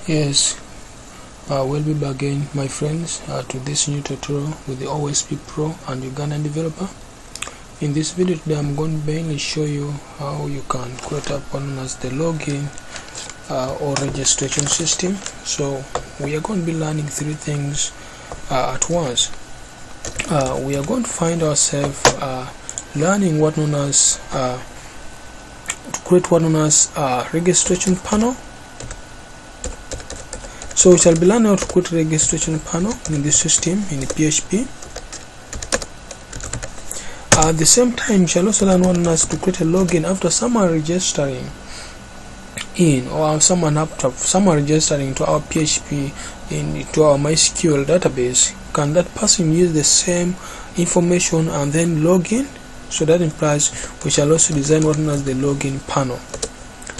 Yes, we'll be back again, my friends, to this new tutorial with the OSP Pro and Ugandan developer. In this video today, I'm going to mainly show you how you can create up what known as the login or registration system. So we are going to be learning three things at once. We are going to find ourselves learning what known as to create what known as registration panel. So we shall be learning how to create a registration panel in this system in the PHP. At the same time, we shall also learn what known as to create a login after someone registering in, or someone registering to our PHP into our mysql database. Can that person use the same information and then log in? So that implies we shall also design what known as the login panel.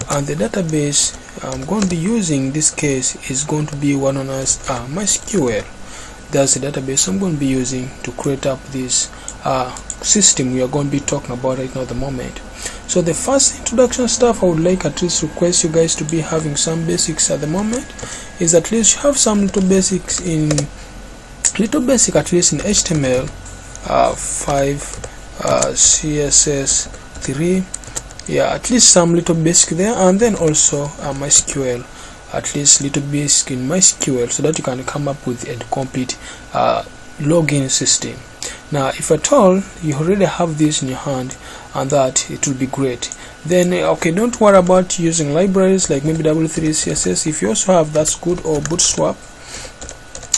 And the database I'm going to be using in this case is going to be one known as mysql. That's the database I'm going to be using to create up this system we are going to be talking about right now at the moment. So the first introduction stuff I would like at least request you guys to be having some basics at the moment is at least you have some little basic at least in HTML 5, CSS 3, yeah, at least some little basic there, and then also mysql, at least little basic in mysql, so that you can come up with a complete login system. Now if at all you already have this in your hand, and that it will be great, then okay, don't worry about using libraries like maybe W3 CSS. If you also have, that's good, or Bootstrap.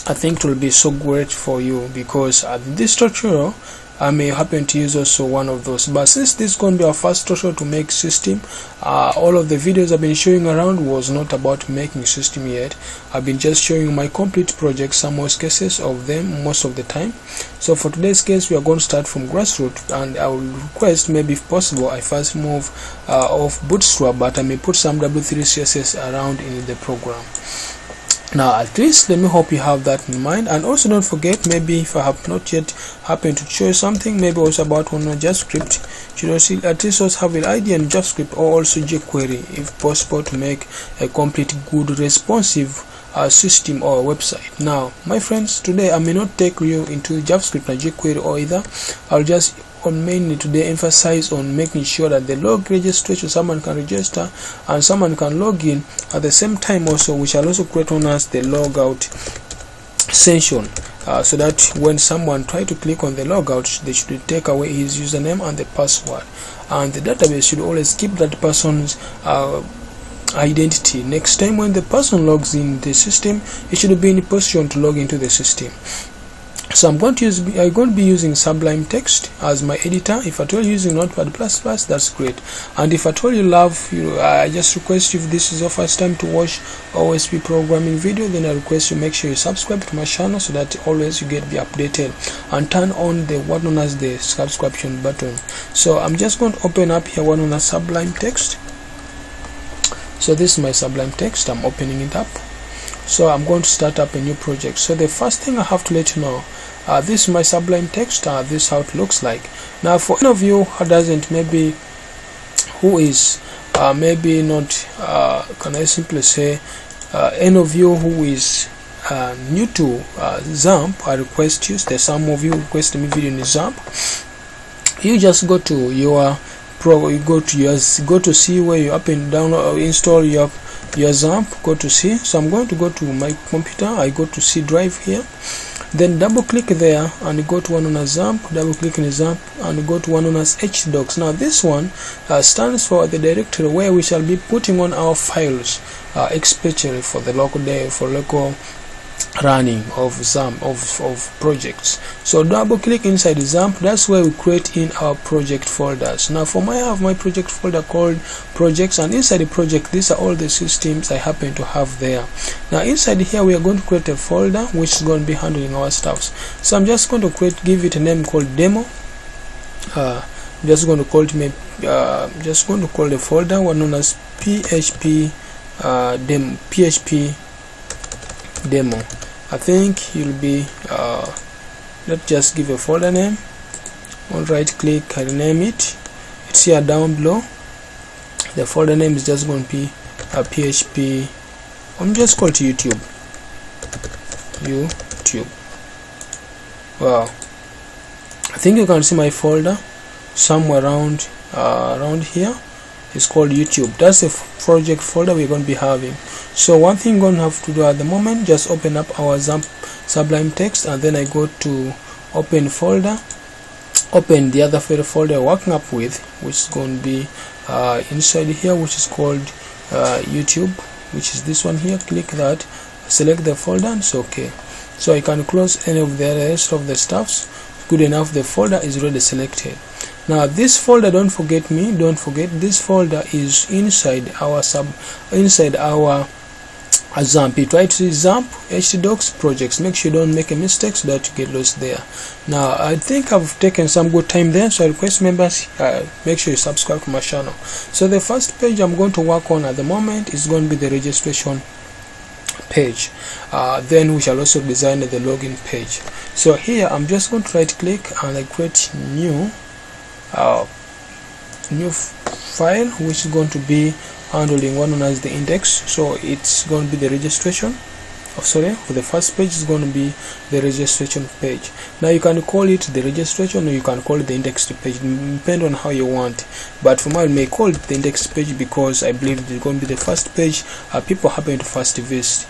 I think it will be so great for you, because this tutorial I may happen to use also one of those. But since this is going to be our first tutorial to make system, all of the videos I've been showing around was not about making system yet. I've been just showing my complete project, some most cases of them most of the time. So for today's case, we are going to start from grassroots, and I will request maybe if possible I first move off Bootstrap, but I may put some W3 CSS around in the program. Now at least let me hope you have that in mind. And also don't forget, maybe if I have not yet happened to show you something, maybe also about one JavaScript, you know, see, at least also have an idea in JavaScript, or also jQuery if possible, to make a complete good responsive system or website. Now my friends, today I may not take you into JavaScript and jQuery or either. I'll just mainly today emphasize on making sure that the log registration, someone can register and someone can log in at the same time. Also we shall also create on us the logout session, so that when someone try to click on the logout, they should take away his username and the password, and the database should always keep that person's identity. Next time when the person logs in the system, it should be in a position to log into the system. So I'm going to be using Sublime Text as my editor. If at all using Notepad++, that's great. And if at all you love, I just request you, if this is your first time to watch OSP programming video, then I request you make sure you subscribe to my channel, so that always you be updated, and turn on the what known as the subscription button. So I'm just going to open up here one known as Sublime Text. So this is my Sublime Text. I'm opening it up. So I'm going to start up a new project. So the first thing I have to let you know, this is my Sublime Text. This is how it looks like. Now for any of you who doesn't, maybe who is maybe not, can I simply say, any of you who is new to XAMPP, I request you, there's some of you request me video in XAMPP. You just go to your go to see where you up and down or install your XAMPP. Go to C. So I'm going to go to my computer. I go to C drive here, then double click there and go to one on a XAMPP. Double click in XAMPP and go to one on as hdocs. Now this one stands for the directory where we shall be putting on our files, especially for the local running of XAMPP of projects. So double click inside XAMPP. That's where we create in our project folders. Now I have my project folder called projects, and inside the project, these are all the systems I happen to have there. Now inside here we are going to create a folder which is going to be handling our stuffs. So I'm just going to give it a name called demo. Just going to call the folder one known as PHP demo. I think you'll be let's just give a folder name. I'll right click, I rename it. It's here down below. The folder name is just going to be PHP I'm just called YouTube. Wow, I think you can see my folder somewhere around here. It's called YouTube. That's the project folder we're going to be having. So one thing I'm going to have to do at the moment, just open up our Sublime text, and then I go to open folder, open the other folder I'm working up with, which is going to be inside here, which is called YouTube, which is this one here. Click that, select the folder, and it's okay. So I can close any of the rest of the stuffs. Good enough, the folder is already selected. Now this folder, don't forget this folder is inside our XAMPP. You try to see XAMPP htdocs projects. Make sure you don't make a mistake so that you get lost there. Now I think I've taken some good time there, so I request members make sure you subscribe to my channel. So the first page I'm going to work on at the moment is going to be the registration page. Then we shall also design the login page. So here I'm just going to right click and I create new file, which is going to be handling one known as the index. So it's going to be the registration. For the first page is going to be the registration page. Now you can call it the registration, or you can call it the index page, depend on how you want. But for me, I may call it the index page because I believe it's going to be the first page people happen to first visit.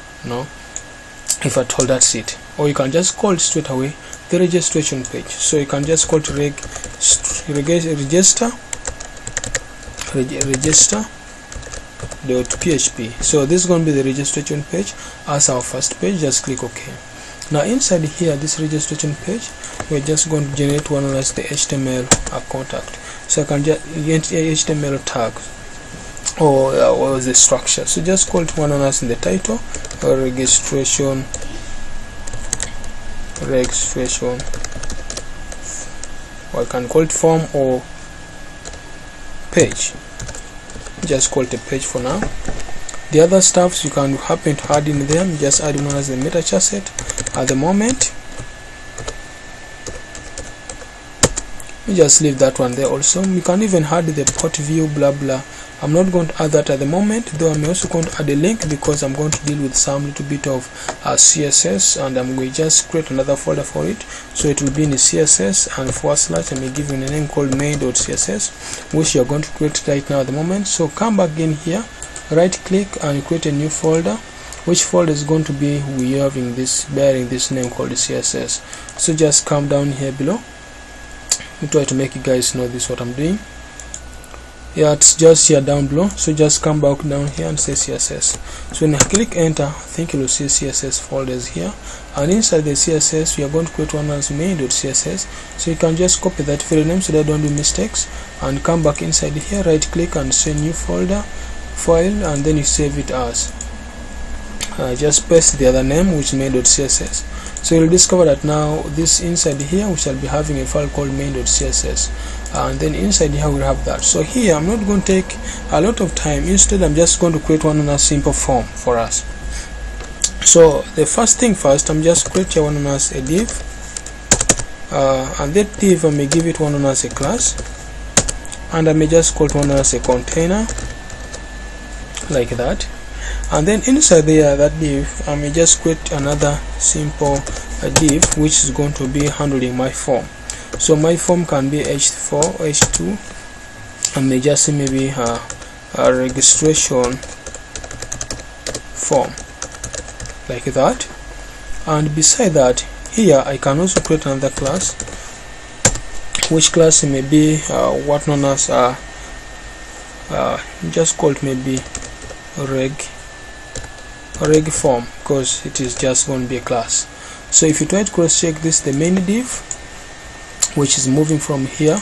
If at all, that's it. Or you can just call it straight away the registration page. So you can just call it register.php. So this is going to be the registration page as our first page. Just click OK. Now inside here, this registration page, we're just going to generate one as the HTML contact. So I can just get HTML tag or the structure. So just call it one as in the title, or registration, or I can call it form or page. Just call it a page for now. The other stuffs you can happen to add in them, just add one as the meta chassis at the moment. You just leave that one there. Also you can even add the port view, blah blah. I'm not going to add that at the moment, though I'm also going to add a link because I'm going to deal with some little bit of CSS, and I'm going to just create another folder for it. So it will be in the CSS and / I may give you a name called main.css, which you're going to create right now at the moment. So come back in here, right click and create a new folder. Which folder is going to be we having this bearing this name called the CSS. So just come down here below. Let me try to make you guys know this what I'm doing. Yeah, it's just here down below. So just come back down here and say CSS. So when I click enter, I think you will see CSS folders here, and inside the CSS we are going to create one as main.css. So you can just copy that file name so that don't do mistakes, and come back inside here, right click and say new folder, file, and then you save it as just paste the other name, which is main.css. So you'll discover that now this inside here we shall be having a file called main.css, and then inside here we'll have that. So here I'm not going to take a lot of time. Instead, I'm just going to create one on a simple form for us. So the first thing first, I'm just creating one on as a div, and that div I may give it one on as a class, and I may just call it one as a container like that. And then inside there, that div, I may just create another simple div which is going to be handling my form. So my form can be h4, h2, and may just say maybe a registration form like that. And beside that, here I can also create another class, which class may be what known as just call it maybe reg form, because it is just going to be a class. So if you try to cross check this, the main div, which is moving from here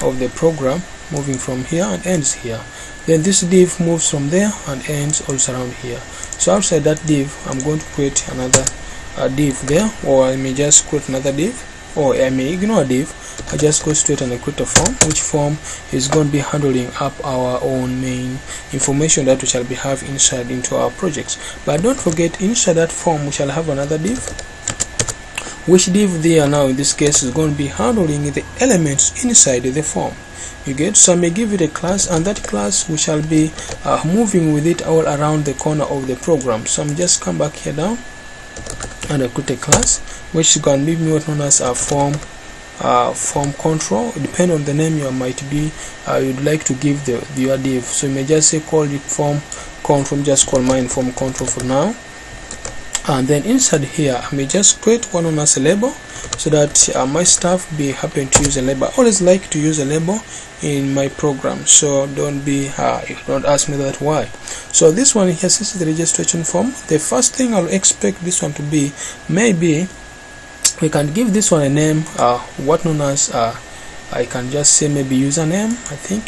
of the program, moving from here and ends here, then this div moves from there and ends also around here. So outside that div, I'm going to create another div there, or I may just create another div, or I may ignore a div. I just go straight and I create a form, which form is going to be handling up our own main information that we shall be have inside into our projects. But don't forget, inside that form we shall have another div, which div there now in this case is going to be handling the elements inside the form. You get? So I may give it a class, and that class we shall be moving with it all around the corner of the program. So I'm just come back here down, and I put a class which is going to be what known as a form control. Depending on the name you might be you'd like to give your div. So you may just say call it form control. Just call mine form control for now, and then inside here I may just create one known as a label, so that my staff be happen to use a label. I always like to use a label in my program, so don't ask me that why. So this one here, this is the registration form. The first thing I'll expect this one to be, maybe we can give this one a name, what known as I can just say maybe username. I think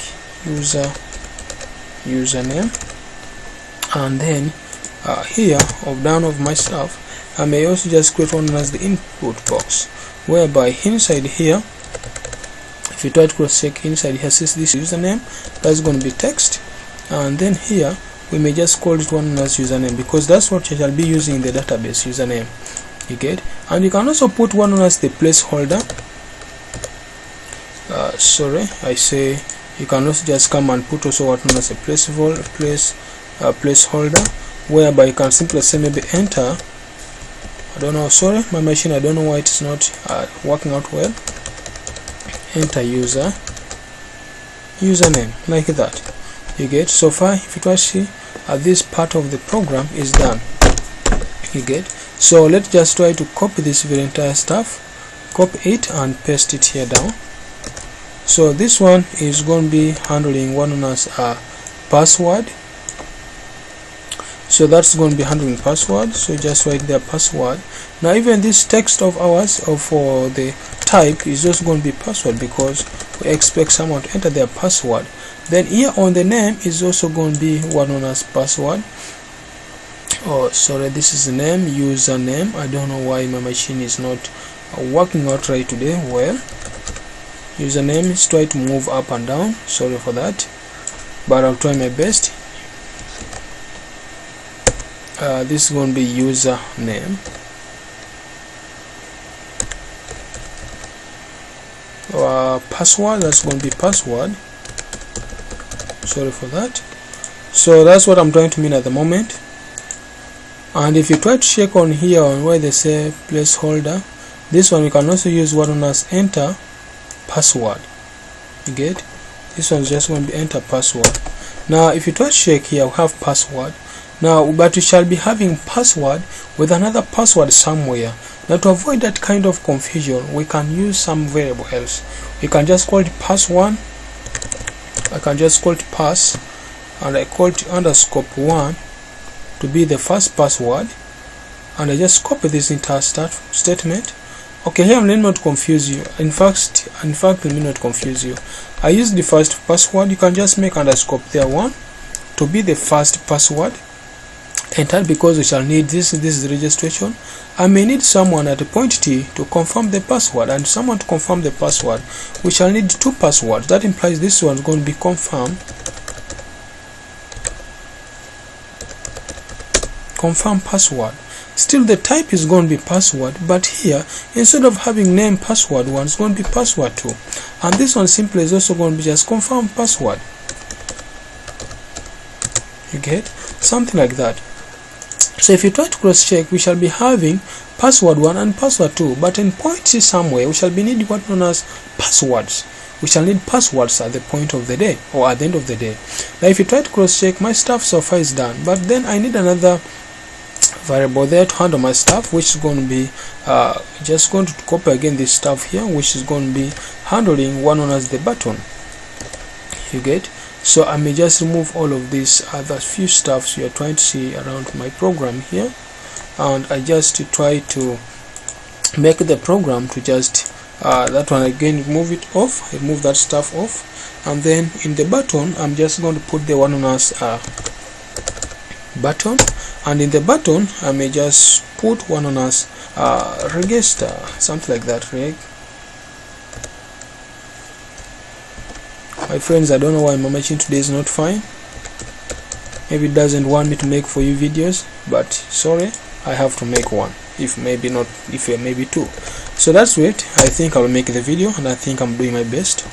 username, and then here down of my stuff I may also just create one as the input box, whereby inside here, if you try to cross check inside here, says this username, that's going to be text, and then here we may just call it one as username, because that's what you shall be using in the database, username. You get? And you can also put one as the placeholder. Sorry, I say you can also just come and put also what known as a placeholder, whereby you can simply say maybe enter. I don't know, sorry, my machine, I don't know why it is not working out well. Enter username, like that. You get? So far, if you can see, this part of the program is done. You get? So let's just try to copy this very entire stuff, copy it and paste it here down. So this one is going to be handling one known as password. So that's going to be handling password. So just write their password. Now even this text of ours for the type is also going to be password, because we expect someone to enter their password. Then here on the name is also going to be what known as password. Oh, sorry, this is the name, username. I don't know why my machine is not working out right today. Well, username is try to move up and down. Sorry for that, but I'll try my best. This is going to be username. Password, that's going to be password. Sorry for that. So that's what I'm trying to mean at the moment. And if you try to check on here on where they say placeholder, this one we can also use what known as enter password. You get? This one's just going to be enter password. Now if you try to check here, we have password. Now, but we shall be having password with another password somewhere. Now to avoid that kind of confusion, we can use some variable else. We can just call it pass1. I can just call it pass, and I call it underscore 1 to be the first password, and I just copy this entire statement. Okay, here let me not confuse you. In fact let me not confuse you. I use the first password. You can just make underscore there 1 to be the first password entered, because we shall need this is the registration. I may need someone at a point T to confirm the password, and someone to confirm the password. We shall need two passwords. That implies this one is going to be confirm password. Still the type is going to be password, but here instead of having name password 1, it's going to be password 2, and this one simply is also going to be just confirm password. You get? Something like that. So if you try to cross check, we shall be having password 1 and password 2, but in point C somewhere we shall be needing what known as passwords. We shall need passwords at the point of the day, or at the end of the day. Now if you try to cross check, my stuff so far is done, but then I need another variable there to handle my stuff, which is going to be just going to copy again this stuff here, which is going to be handling one known as the button. You get? So I may just remove all of these other few stuffs you are trying to see around my program here, and I just try to make the program to just that one again, remove it off, remove that stuff off, and then in the button I'm just going to put the one known as button, and in the button I may just put one known as register, something like that. Right? My friends, I don't know why my machine today is not fine. Maybe it doesn't want me to make for you videos, but sorry, I have to make one. If maybe not, if maybe two. So that's it. I think I will make the video, and I think I'm doing my best.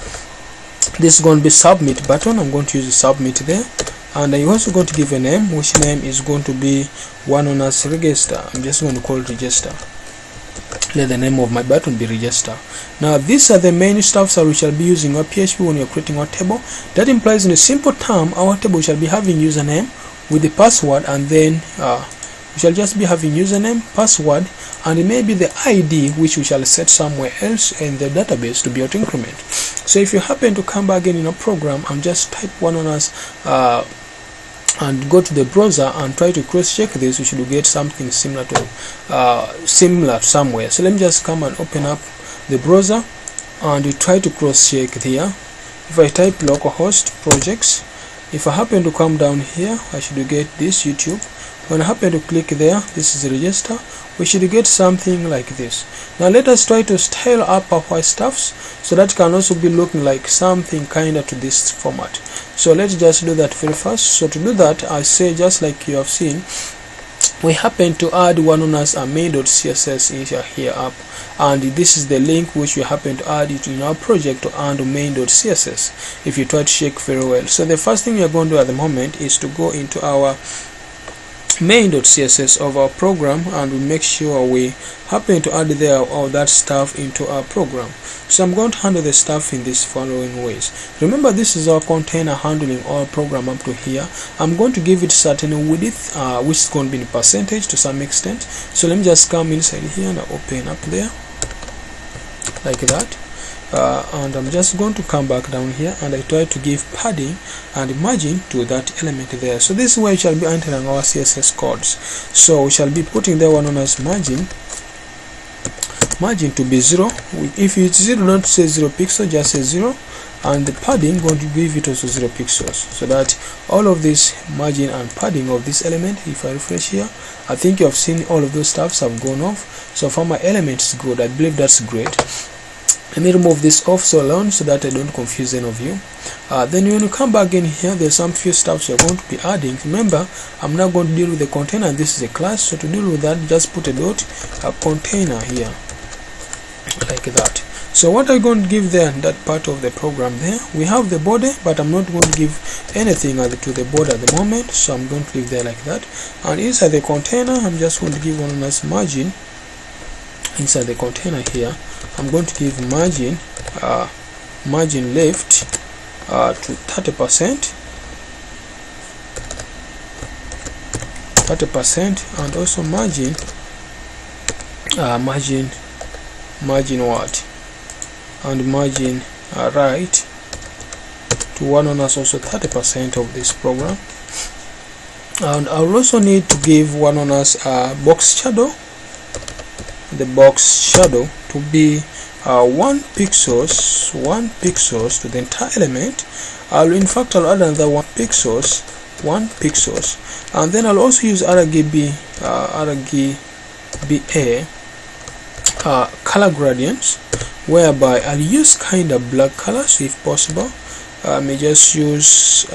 this is going to be submit button. I'm going to use the submit there, and I'm also going to give a name, which name is going to be one known as register. I'm just going to call it register. Let the name of my button be register. Now these are the main stuffs that we shall be using our PHP when you're creating our table. That implies in a simple term our table shall be having username with the password, and then we shall just be having username, password, and maybe the ID which we shall set somewhere else in the database to be auto increment. So if you happen to come back in a program and just type one on us and go to the browser and try to cross check this, you should get something similar to somewhere. So let me just come and open up the browser and you try to cross check here. If I type localhost projects, if I happen to come down here, I should get this YouTube. When I happen to click there, this is the register, we should get something like this. Now let us try to style up our stuffs so that can also be looking like something kinda to this format. So let's just do that very fast. So to do that, I say, just like you have seen, we happen to add one on us a main.css here up, and this is the link which we happen to add it in our project to add main.css if you try to check very well. So the first thing we are going to do at the moment is to go into our main.css of our program, and we make sure we happen to add there all that stuff into our program. So I'm going to handle the stuff in this following ways. Remember, this is our container handling our program up to here. I'm going to give it certain width, which is going to be in percentage to some extent. So let me just come inside here and open up there like that. And I'm just going to come back down here and I try to give padding and margin to that element there. So this is where we shall be entering our CSS codes. So we shall be putting there one on as margin to be 0. If it's 0, don't say 0 pixel, just say 0, and the padding going to give it also 0 pixels, so that all of this margin and padding of this element, if I refresh here, I think you have seen all of those stuffs have gone off. So for my elements good, I believe that's great. Let me remove this off so alone so that I don't confuse any of you. Then when you come back in here, there's some few stuffs you're going to be adding. Remember, I'm not going to deal with the container, this is a class, so to deal with that, just put a dot, a container here like that. So what I'm going to give there in that part of the program there, we have the border, but I'm not going to give anything to the border at the moment, so I'm going to leave there like that. And inside the container, I'm just going to give one nice margin. Inside the container here, I'm going to give margin left to 30%, and also margin what, and margin right to one on us also 30% of this program. And I'll also need to give one on us box shadow, the box shadow to be 1 pixels to the entire element. I'll add another 1 pixels, and then I'll also use RGBA color gradients, whereby I'll use kind of black colors if possible. I may just use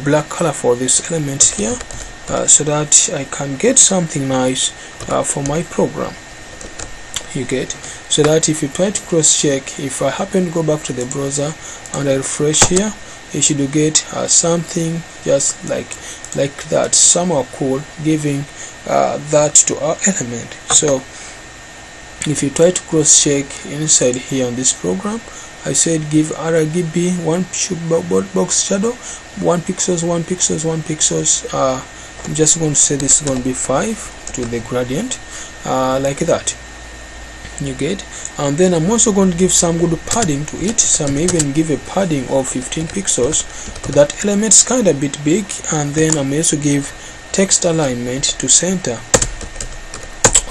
black color for this element here, so that I can get something nice for my program. You get, so that if you try to cross check, if I happen to go back to the browser and I refresh here, you should get something just like that, somehow cool, giving that to our element. So if you try to cross check inside here on this program, I said give RGB 1 box shadow 1 pixels. I'm just going to say this is going to be 5 to the gradient, like that. You get, and then I'm also going to give some good padding to it. So I may even give a padding of 15 pixels to that element. It's kind of a bit big, and then I may also give text alignment to center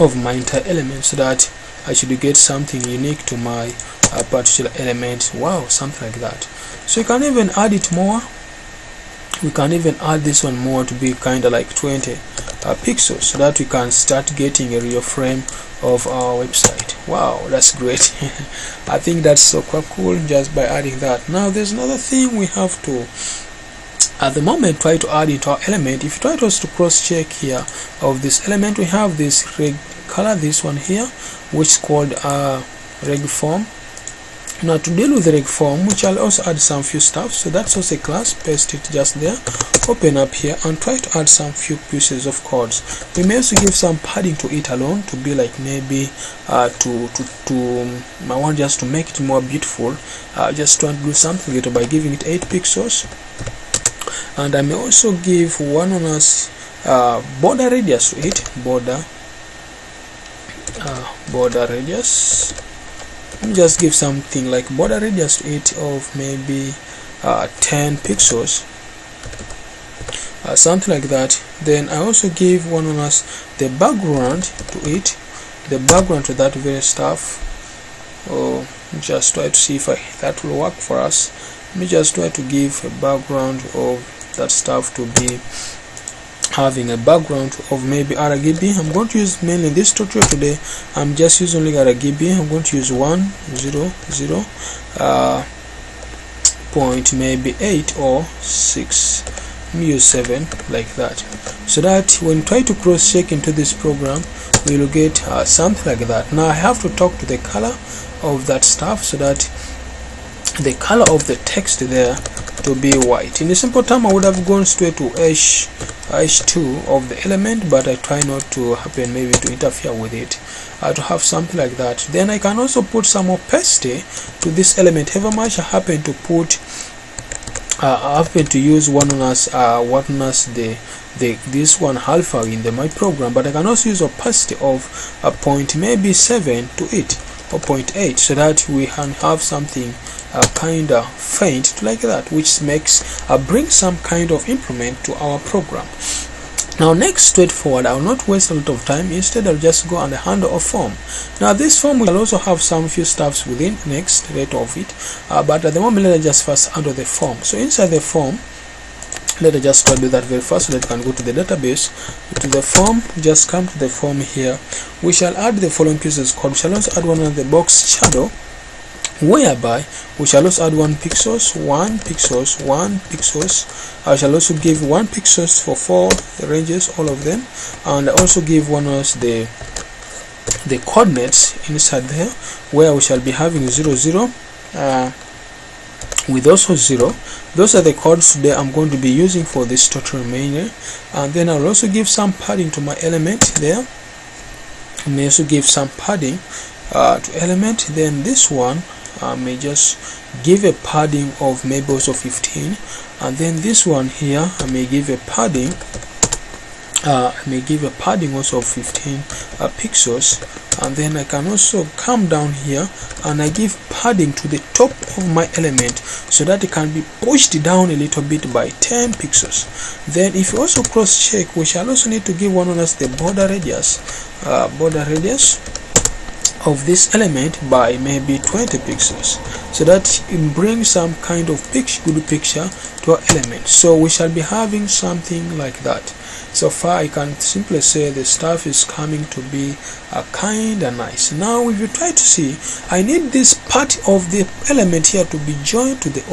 of my entire element, so that I should get something unique to my particular element. Wow, something like that. So you can even add it more. We can even add this one more to be kind of like 20 pixels, so that we can start getting a real frame of our website. Wow, that's great. I think that's so quite cool just by adding that. Now there's another thing we have to at the moment try to add into our element. If you try to cross check here of this element, we have this reg color, this one here, which is called reg form. Now to deal with the reg form, we shall also add some few stuff. So that's also a class, paste it just there, open up here and try to add some few pieces of codes. We may also give some padding to it alone to be like maybe I want just to make it more beautiful. Just trying to do something little by giving it 8 pixels, and I may also give one on us border radius to it, border radius. Let me just give something like border radius to it of maybe 10 pixels, something like that. Then I also give one on us the background to it, the background to that very stuff. Just try to see if that will work for us. Let me just try to give a background of that stuff to be having a background of maybe RGB. I'm going to use mainly this tutorial today. I'm just using only RGB. I'm going to use 100 point maybe 8 or 6. Let me use 7 like that, so that when you try to cross check into this program, we will get something like that. Now I have to talk to the color of that stuff, so that the color of the text there to be white. In a simple term, I would have gone straight to h2 of the element, but I try not to happen maybe to interfere with it, to have something like that. Then I can also put some opacity to this element. However much I happen to put I happen to use one on us this one alpha in my program, but I can also use opacity of a point maybe 7 to it or 0.8, so that we can have something kind of faint like that, which makes bring some kind of improvement to our program. Now next, straightforward, I will not waste a lot of time. Instead, I'll just go and handle a form. Now this form will also have some few stuffs within next rate of it, but at the moment let us just first handle the form. So inside the form, let us just try to do that very fast, so that you can go to the database, to the form, just come to the form here. We shall add the following pieces code. We shall also add one of the box shadow, whereby we shall also add 1 pixels. I shall also give 1 pixels for 4 ranges, all of them, and I also give one of the coordinates inside there, where we shall be having 0 0 with also 0. Those are the codes today I'm going to be using for this tutorial mainly. And then I'll also give some padding to my element there. I may also give some padding to element. Then this one I may just give a padding of maybe also 15, and then this one here I may give a padding also of 15 pixels. And then I can also come down here and I give padding to the top of my element, so that it can be pushed down a little bit by 10 pixels. Then if you also cross check, we shall also need to give one on us the border radius of this element by maybe 20 pixels, so that it brings some kind of good picture to our element. So we shall be having something like that. So far I can simply say the stuff is coming to be kind of nice. Now if you try to see, I need this part of the element here to be joined to the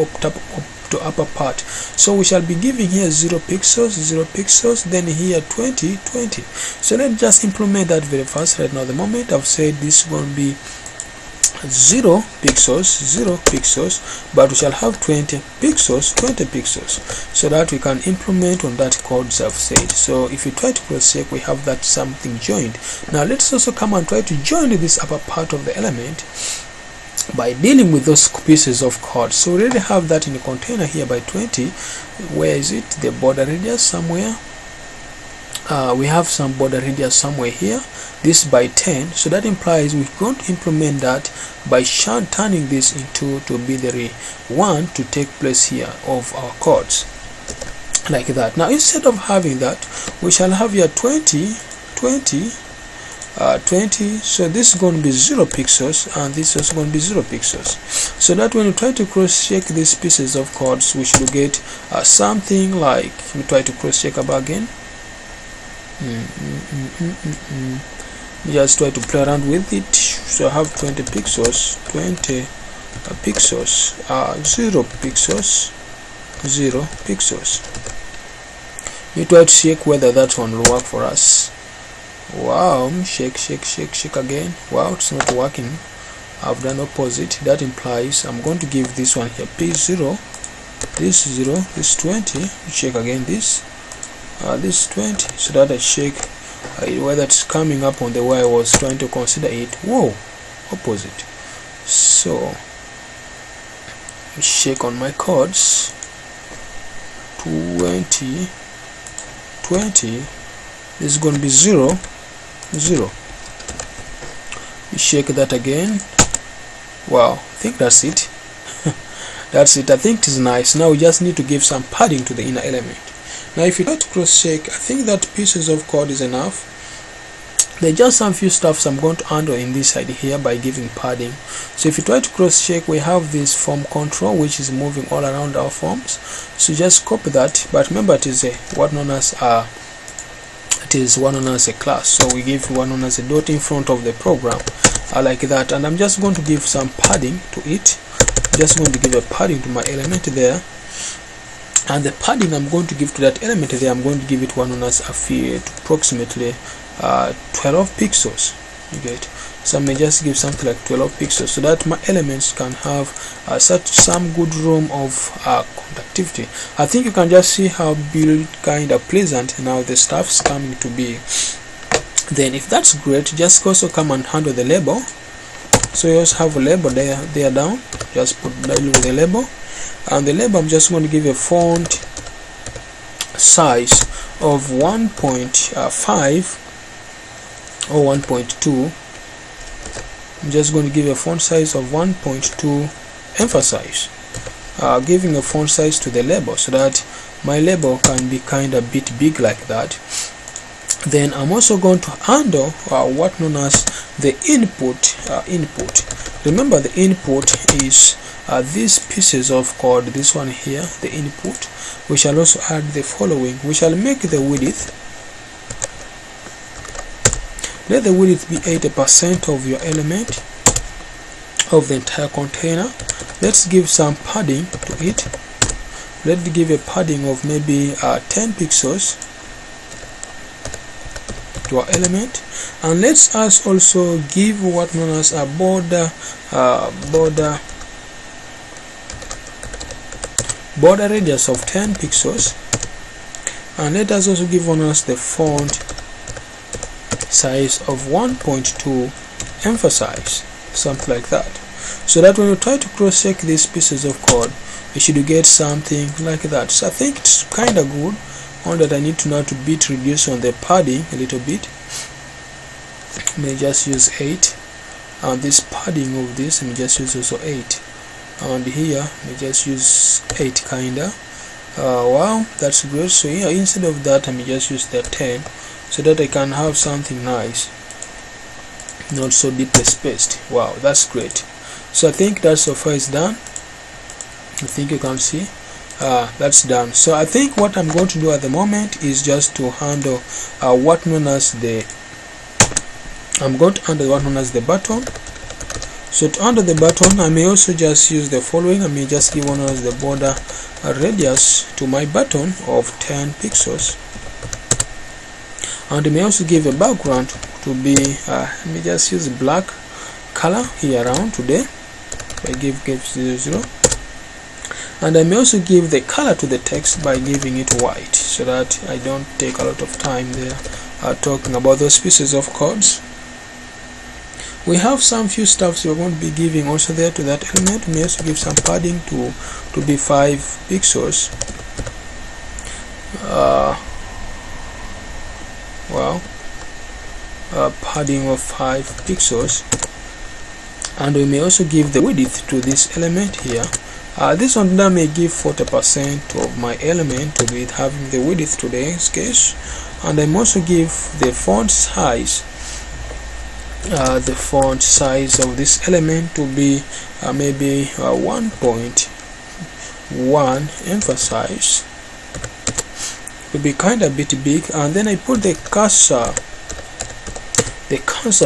upper part. So we shall be giving here 0 pixels, then here 20. So let's just implement that very fast. Right now, the moment I've said this is going to be 0 pixels, but we shall have 20 pixels, so that we can implement on that codes I've said. So if you try to cross check, we have that something joined. Now let's also come and try to join this upper part of the element by dealing with those pieces of code. So we already have that in the container here by 20. Where is it? The border radius somewhere. We have some border radius somewhere here. This by 10, so that implies we're going to implement that by turning this into to be the one to take place here of our codes like that. Now instead of having that, we shall have here 20. So this is going to be 0 pixels, and this is going to be 0 pixels, so that when you try to cross check these pieces of codes, we should get something like, we try to cross check up again. Just try to play around with it. So I have 20 pixels, 0 pixels. We try to check whether that one will work for us. Wow, shake again. Wow, it's not working. I've done opposite. That implies I'm going to give this one here p0, this 0, this 20, check again this 20, so that I check whether it's coming up on the way I was trying to consider it. Whoa, opposite. So check on my codes, 20, 20, this is going to be 0, 0. You check that again. Wow, I think that's it. That's it. I think it is nice. Now we just need to give some padding to the inner element. Now if you try to cross check, I think that pieces of code is enough. There are just some few stuffs I'm going to handle in this side here by giving padding. So if you try to cross check, we have this form control which is moving all around our forms. So just copy that, but remember it is what known as a class. So we give one known as a dot in front of the program, like that. And I'm just going to give some padding to it. Just going to give a padding to my element there, and the padding I'm going to give to that element there, I'm going to give it one known as approximately 12 pixels. You get, so I may just give something like 12 pixels so that my elements can have some good room of conductivity. I think you can just see how build kind of pleasant now the stuff's coming to be. Then if that's great, just also come and handle the label. So you also have a label there down, just put the label, and the label I'm just going to give a font size of 1.5 or 1.2. I'm just going to give a font size of 1.2, emphasize giving a font size to the label so that my label can be kind of bit big like that. Then I'm also going to handle what known as the input. Remember the input is these pieces of code, this one here, the input. We shall also add the following. We shall make the width, let the width be 80% of your element of the entire container. Let's give some padding to it. Let's give a padding of maybe 10 pixels to our element, and let's also give what known as a border radius of 10 pixels, and let us also give one as the font size of 1.2, emphasize, something like that, so that when you try to cross check these pieces of code, you should get something like that. So I think it's kind of good. On that I need to know to bit reduce on the padding a little bit. I may just use 8, and this padding of this I may just use also 8, and here I may just use 8 kinda. Wow, that's great. So here instead of that I may just use the 10 so that I can have something nice, not so deeply spaced. Wow, that's great. So I think that so far is done. I think you can see that's done. So I think what I'm going to do at the moment is just to handle what known as the button. So to handle the button, I may also just use the following. I may just give one as the border radius to my button of 10 pixels, and I may also give a background to be let me just use black color here around today. I give 00, and I may also give the color to the text by giving it white so that I don't take a lot of time there talking about those pieces of codes. We have some few stuffs we're going to be giving also there to that element. We may also give some padding to be 5 pixels. Padding of 5 pixels, and we may also give the width to this element here. This one that may give 40% of my element to be having the width to today's case, and I may also give the font size of this element to be maybe 1.1, emphasize, to be kind of bit big, and then I put the cursor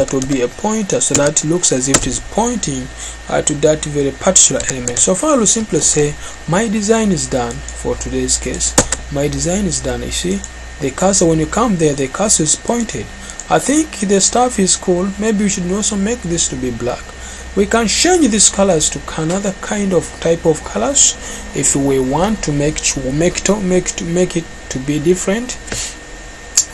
to be a pointer so that it looks as if it is pointing to that very particular element. So far I will simply say my design is done. For today's case, my design is done. You see the cursor, when you come there, the cursor is pointed. I think the stuff is cool. Maybe we should also make this to be black. We can change these colors to another kind of type of colors if we want to make it to be different.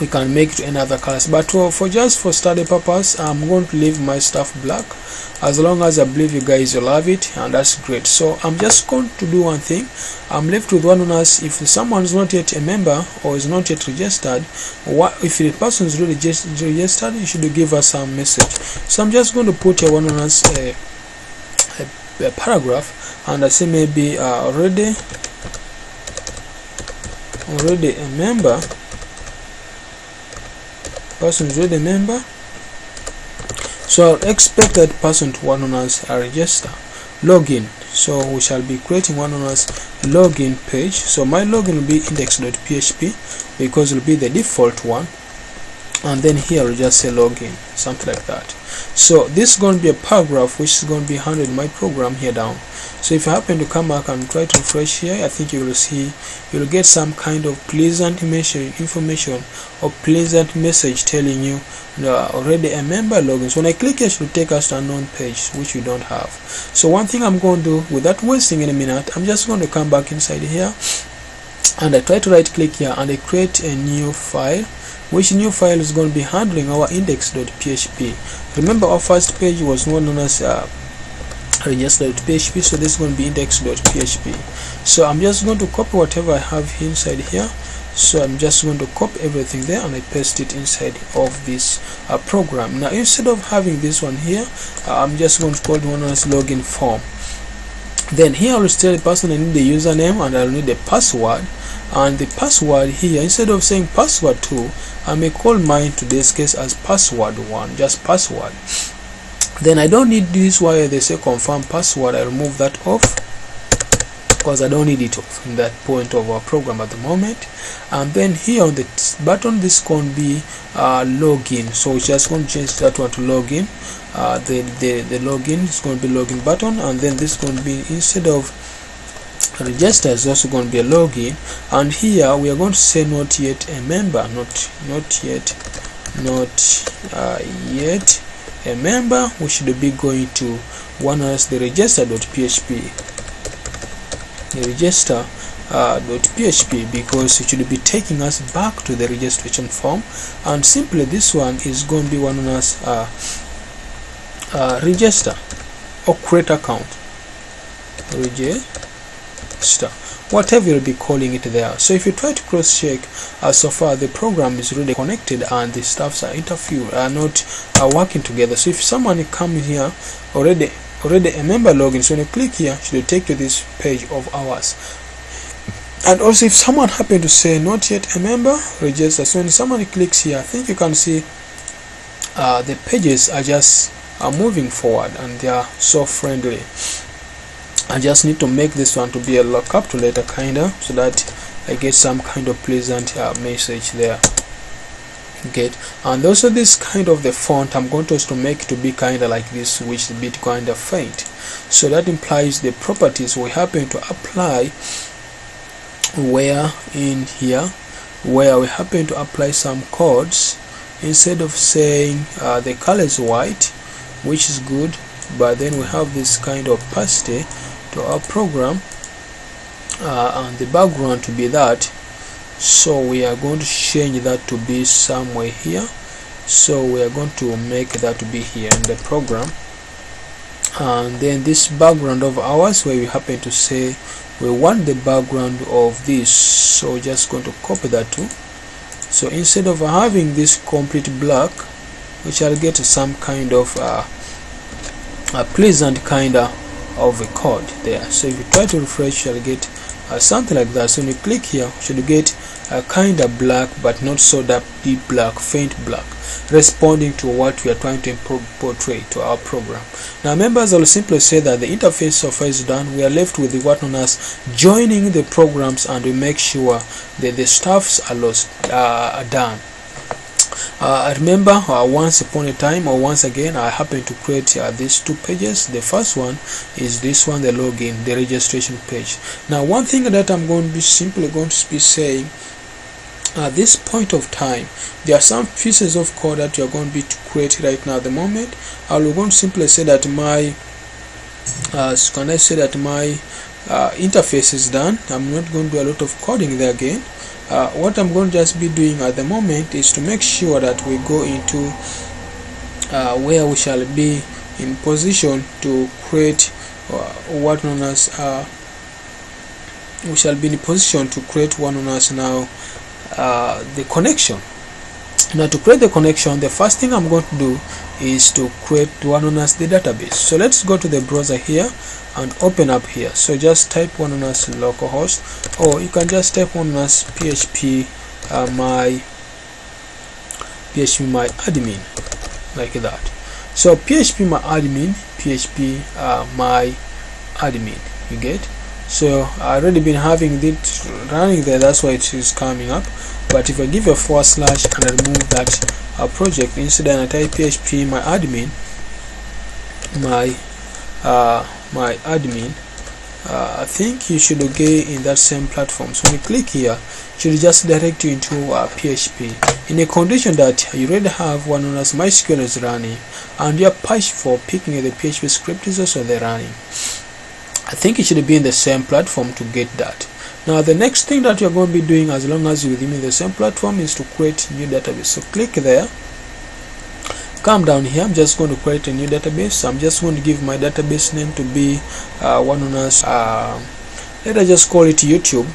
We can make it another colors, but for study purpose, I'm going to leave my stuff black, as long as I believe you guys will love it, and that's great. So I'm just going to do one thing. I'm left with one on us. If someone is not yet a member or is not yet registered, if the person is really just registered, you should give us some message. So I'm just going to put here one on us a paragraph, and I say maybe already a member. Person is already a member, so I'll expect that person to one on us register, login. So we shall be creating one on us login page. So my login will be index.php because it will be the default one, and then here we'll just say login, something like that. So this is going to be a paragraph which is going to be handled in my program here down. So if you happen to come back and try to refresh here, I think you will see, you will get some kind of pleasant information or pleasant message telling you already a member login. So when I click here, it will take us to a unknown page which we don't have. So one thing I'm going to do, without wasting any minute, I'm just going to come back inside here, and I try to right click here, and I create a new file, which new file is going to be handling our index.php. Remember, our first page was known as register.php, so this is going to be index.php. So I'm just going to copy whatever I have inside here. So I'm just going to copy everything there, and I paste it inside of this program. Now instead of having this one here, I'm just going to call the one as login form. Then here I'll tell the person I need the username, and I'll need the password. And the password here, instead of saying password 2, I may call mine to this case as password 1, just password. Then I don't need this where they say confirm password. I remove that off because I don't need it in that point of our program at the moment. And then here on the button, this can be login. So we're just going to change that one to login. The login is going to be login button, and then this is going to be, instead of register, is also going to be a login. And here we are going to say not yet a member, not yet a member. We should be going to one as the register.php, register.php, because it should be taking us back to the registration form. And simply this one is going to be one as register or create account, register, whatever you'll be calling it there. So if you try to cross check, so far the program is really connected and the stuffs are not working together. So if someone come here already a member login, so when you click here, it should take you to this page of ours. And also if someone happen to say not yet a member, register, so when someone clicks here, I think you can see the pages are just moving forward, and they are so friendly. I just need to make this one to be a lookup to later kinda, so that I get some kind of pleasant message there. Get, and also this kind of the font I'm going to make it to be kinda like this, which is a bit kinda faint. So that implies the properties we happen to apply where in here, where we happen to apply some codes. Instead of saying the color is white, which is good, but then we have this kind of opacity to our program, and the background to be that. So we are going to change that to be somewhere here. So we are going to make that to be here in the program. And then this background of ours, where we happen to say we want the background of this, so we're just going to copy that too. So instead of having this complete black, we shall get some kind of a pleasant kind of a code there. So if you try to refresh, you'll get something like that. So when you click here, you should get a kind of black, but not so that deep black, faint black, responding to what we are trying to portray to our program. Now members, I will simply say that the interface so far is done. We are left with what known as joining the programs, and we make sure that the stuffs are done. I remember once upon a time, or once again, I happened to create these two pages. The first one is this one, the login, the registration page. Now one thing that I'm going to be simply going to be saying at this point of time, there are some pieces of code that you're going to be to create right now. At the moment, I will going to simply say that my interface is done. I'm not going to do a lot of coding there again. What I'm going to just be doing at the moment is to make sure that we go into where we shall be in position to create what known as we shall be in position to create one known as now the connection. Now, to create the connection, the first thing I'm going to do is to create one known as the database. So let's go to the browser here and open up here. So just type one known as localhost, or you can just type one known as php my admin, like that. So php my admin, my admin, you get. So I already been having it running there, that's why it is coming up. But if I give a / and I remove that project, instead I type php my admin, my admin, I think you should get in that same platform. So when you click here, it should just direct you into PHP in a condition that you already have one known as mysql is running, and your patch for picking the PHP script is also there running. I think it should be in the same platform to get that. Now, the next thing that you're going to be doing, as long as you're within the same platform, is to create a new database. So click there, come down here. I'm just going to create a new database. I'm just going to give my database name to be one known as let us just call it YouTube.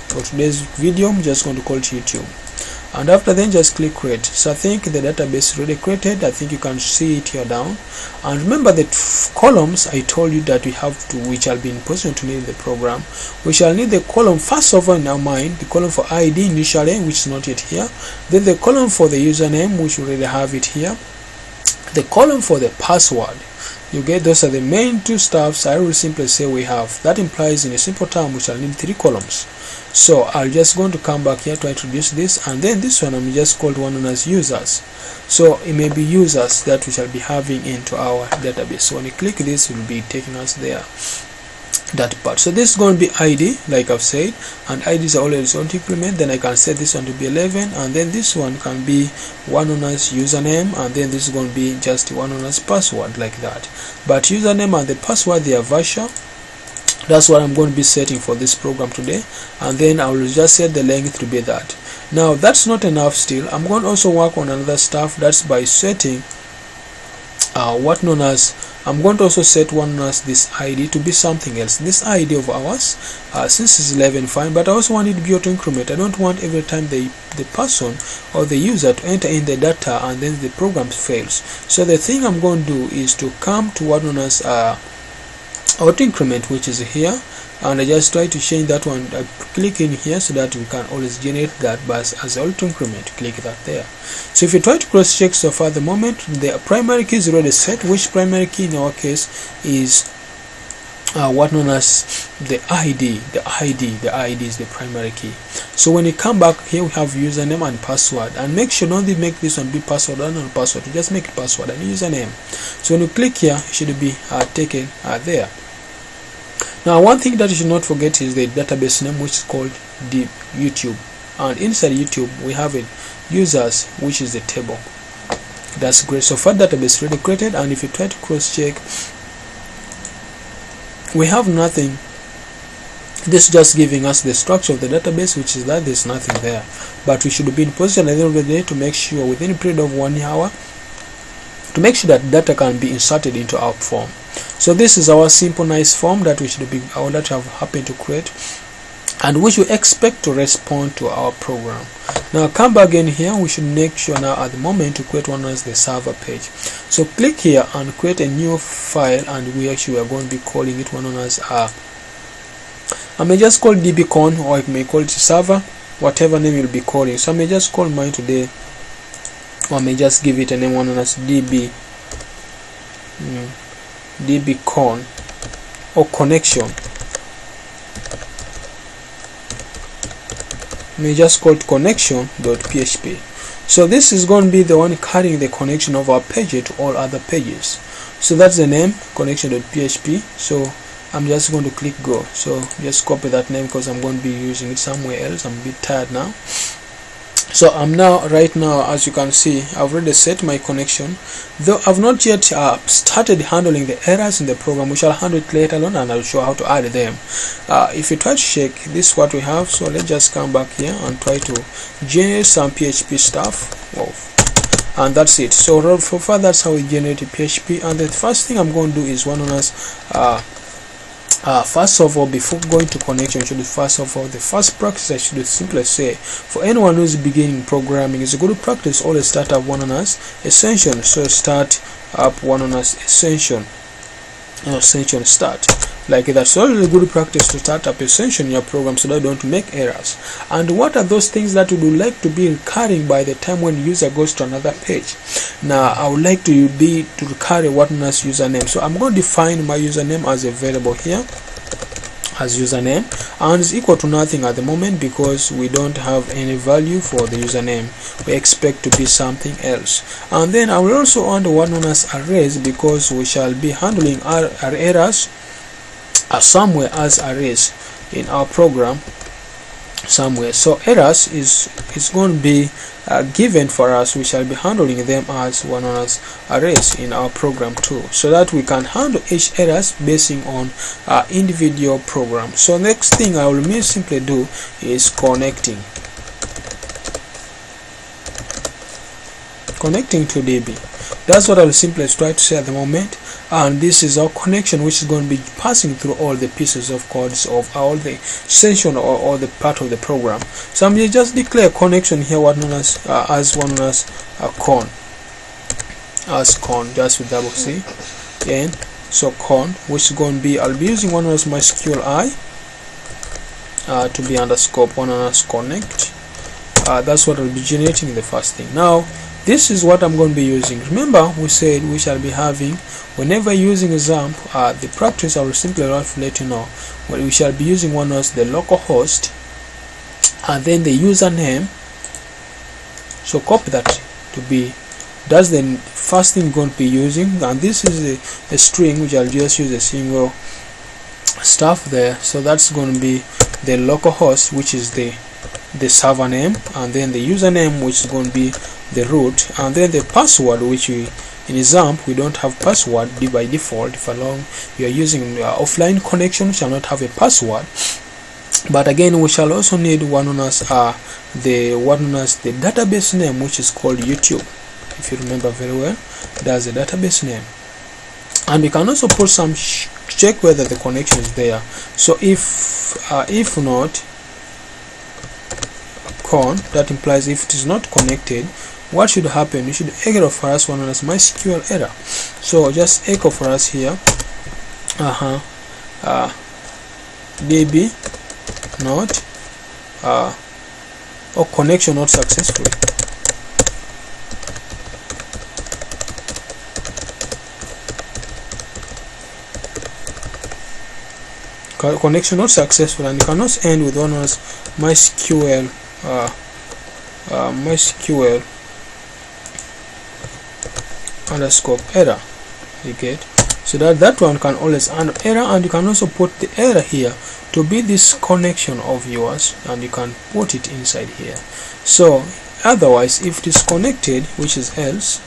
For today's video, I'm just going to call it YouTube, and after then just click create. So I think the database is already created. I think you can see it here down. And remember the columns I told you that we have to, which shall be in position to need the program. We shall need the column first of all in our mind, the column for ID initially, which is not yet here, then the column for the username, which we already have it here, the column for the password. You get, those are the main two stuffs. I will simply say we have. That implies in a simple term we shall need 3 columns. So I'll just going to come back here to introduce this, and then this one I'm just called one known as users. So it may be users that we shall be having into our database. So when you click this, it will be taking us there, that part. So this is going to be ID, like I've said, and IDs are always on to implement. Then I can set this one to be 11, and then this one can be one known as username, and then this is going to be just one known as password, like that. But username and the password, they are virtual. That's what I'm going to be setting for this program today, and then I will just set the length to be that. Now that's not enough still. I'm going to also work on another stuff. That's by setting what known as, I'm going to also set one as this ID to be something else. This ID of ours, since it's 11, fine, but I also want it to be auto increment. I don't want every time the person or the user to enter in the data and then the program fails. So the thing I'm going to do is to come to what known as auto increment, which is here, and I just try to change that one. I click in here so that we can always generate that, but as auto increment, click that there. So if you try to cross check, so far at the moment the primary key is already set, which primary key in our case is what known as the ID. The ID is the primary key. So when you come back here, we have username and password, and make sure don't make this one be password or non password. You just make it password and username. So when you click here, it should be taken there. Now one thing that you should not forget is the database name, which is called the YouTube, and inside YouTube we have it users, which is the table. That's great. So far database already created, and if you try to cross check, we have nothing. This is just giving us the structure of the database, which is that there's nothing there, but we should be in position at the end of the day to make sure within a period of 1 hour to make sure that data can be inserted into our form. So this is our simple nice form that we should be that have happened to create, and which we expect to respond to our program. Now come back in here, we should make sure now at the moment to create one as the server page. So click here and create a new file, and we actually are going to be calling it one as I may just call dbcon, or I may call it server, whatever name you'll be calling. So I may just call mine today, or I may just give it a name one as dbcon or connection. May just call it connection.php. So this is going to be the one carrying the connection of our page to all other pages. So that's the name, connection.php. So I'm just going to click go. So just copy that name because I'm going to be using it somewhere else. I'm a bit tired now. So I'm right now, as you can see, I've already set my connection, though I've not yet started handling the errors in the program. We shall handle it later on, and I'll show how to add them. If you try to check, this is what we have. So let's just come back here and try to generate some PHP stuff. Wow. And that's it. So for far, that's how we generate a PHP. And the first thing I'm going to do is one on us. First of all, before going to connection, the first practice I should simply say, for anyone who's beginning programming, it's a good practice always start up one on us extension. So start up one on us extension start like that. So it's a good practice to start up extension in your program so that you don't make errors. And what are those things that you would like to be recurring by the time when the user goes to another page? Now I would like to carry what on us username. So I'm going to define my username as a variable here as username, and it's equal to nothing at the moment because we don't have any value for the username. We expect to be something else. And then I will also add one on as arrays because we shall be handling our errors somewhere as arrays in our program somewhere. So errors is going to be given for us. We shall be handling them as one on as arrays in our program too, so that we can handle each errors basing on individual program. So next thing I will simply do is connecting to DB. That's what I will simply try to say at the moment. And this is our connection, which is going to be passing through all the pieces of codes of all the session or all the part of the program. So I'm just declare connection here, what known as con, just with double C, and so con, which is going to be, I'll be using one as mysql to be underscore one as connect. That's what I'll be generating the first thing. Now this is what I'm going to be using. Remember, we said we shall be having, whenever using XAMPP, the practice I will simply let you know. Well, we shall be using one as the local host and then the username. So copy that to be, that's the first thing going to be using, and this is a string which I'll just use a single stuff there. So that's going to be the local host, which is the server name, and then the username, which is going to be the root, and then the password, which we in XAMPP we don't have password by default. If along you are using offline connection, shall not have a password. But again, we shall also need one on us the database name, which is called YouTube. If you remember very well, that's the database name. And we can also put some check whether the connection is there. So if not con, that implies if it is not connected, what should happen? You should echo for us one as mysql error. So just echo for us here db not or connection not successful. Connection not successful, and you cannot end with one as mysql underscore error. You get, so that one can always end error, and you can also put the error here to be this connection of yours, and you can put it inside here. So otherwise, if it is connected, which is else,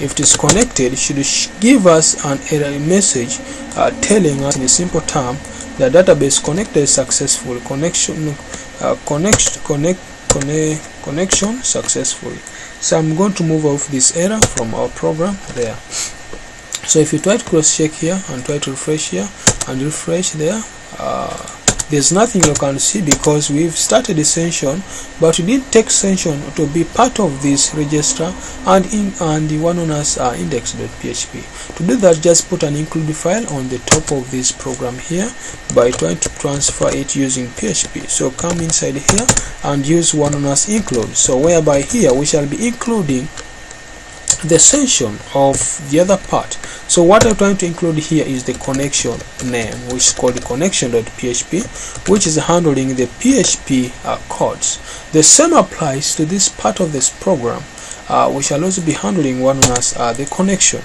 if it is connected, it should give us an error message telling us in a simple term the database connected successfully, connection successfully. So I'm going to move off this error from our program there. So if you try to cross check here and try to refresh here and refresh there, there's nothing you can see because we've started the session, but we did take session to be part of this register and the one known as index.php. To do that, just put an include file on the top of this program here by trying to transfer it using PHP. So come inside here and use one known as include. So whereby here we shall be including the session of the other part. So what I'm trying to include here is the connection name, which is called the connection.php, which is handling the PHP codes. The same applies to this part of this program. We shall also be handling one as the connection.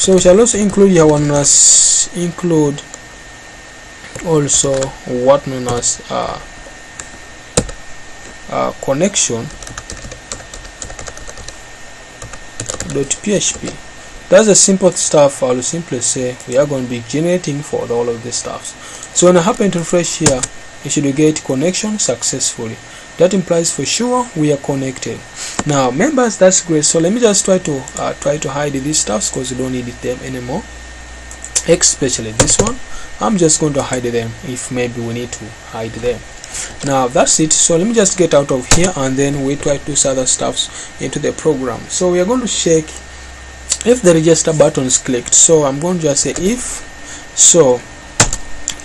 So we shall also include here one as include also what known as connection .php. That's the simple stuff. I'll simply say we are going to be generating for all of these stuffs. So when I happen to refresh here, you should get connection successfully. That implies for sure we are connected. Now members, that's great. So let me just try to hide these stuffs because we don't need them anymore, especially this one. I'm just going to hide them if maybe we need to hide them. Now that's it. So let me just get out of here and then we try to do other stuffs into the program. So we are going to check if the register button is clicked. So I'm going to just say if. So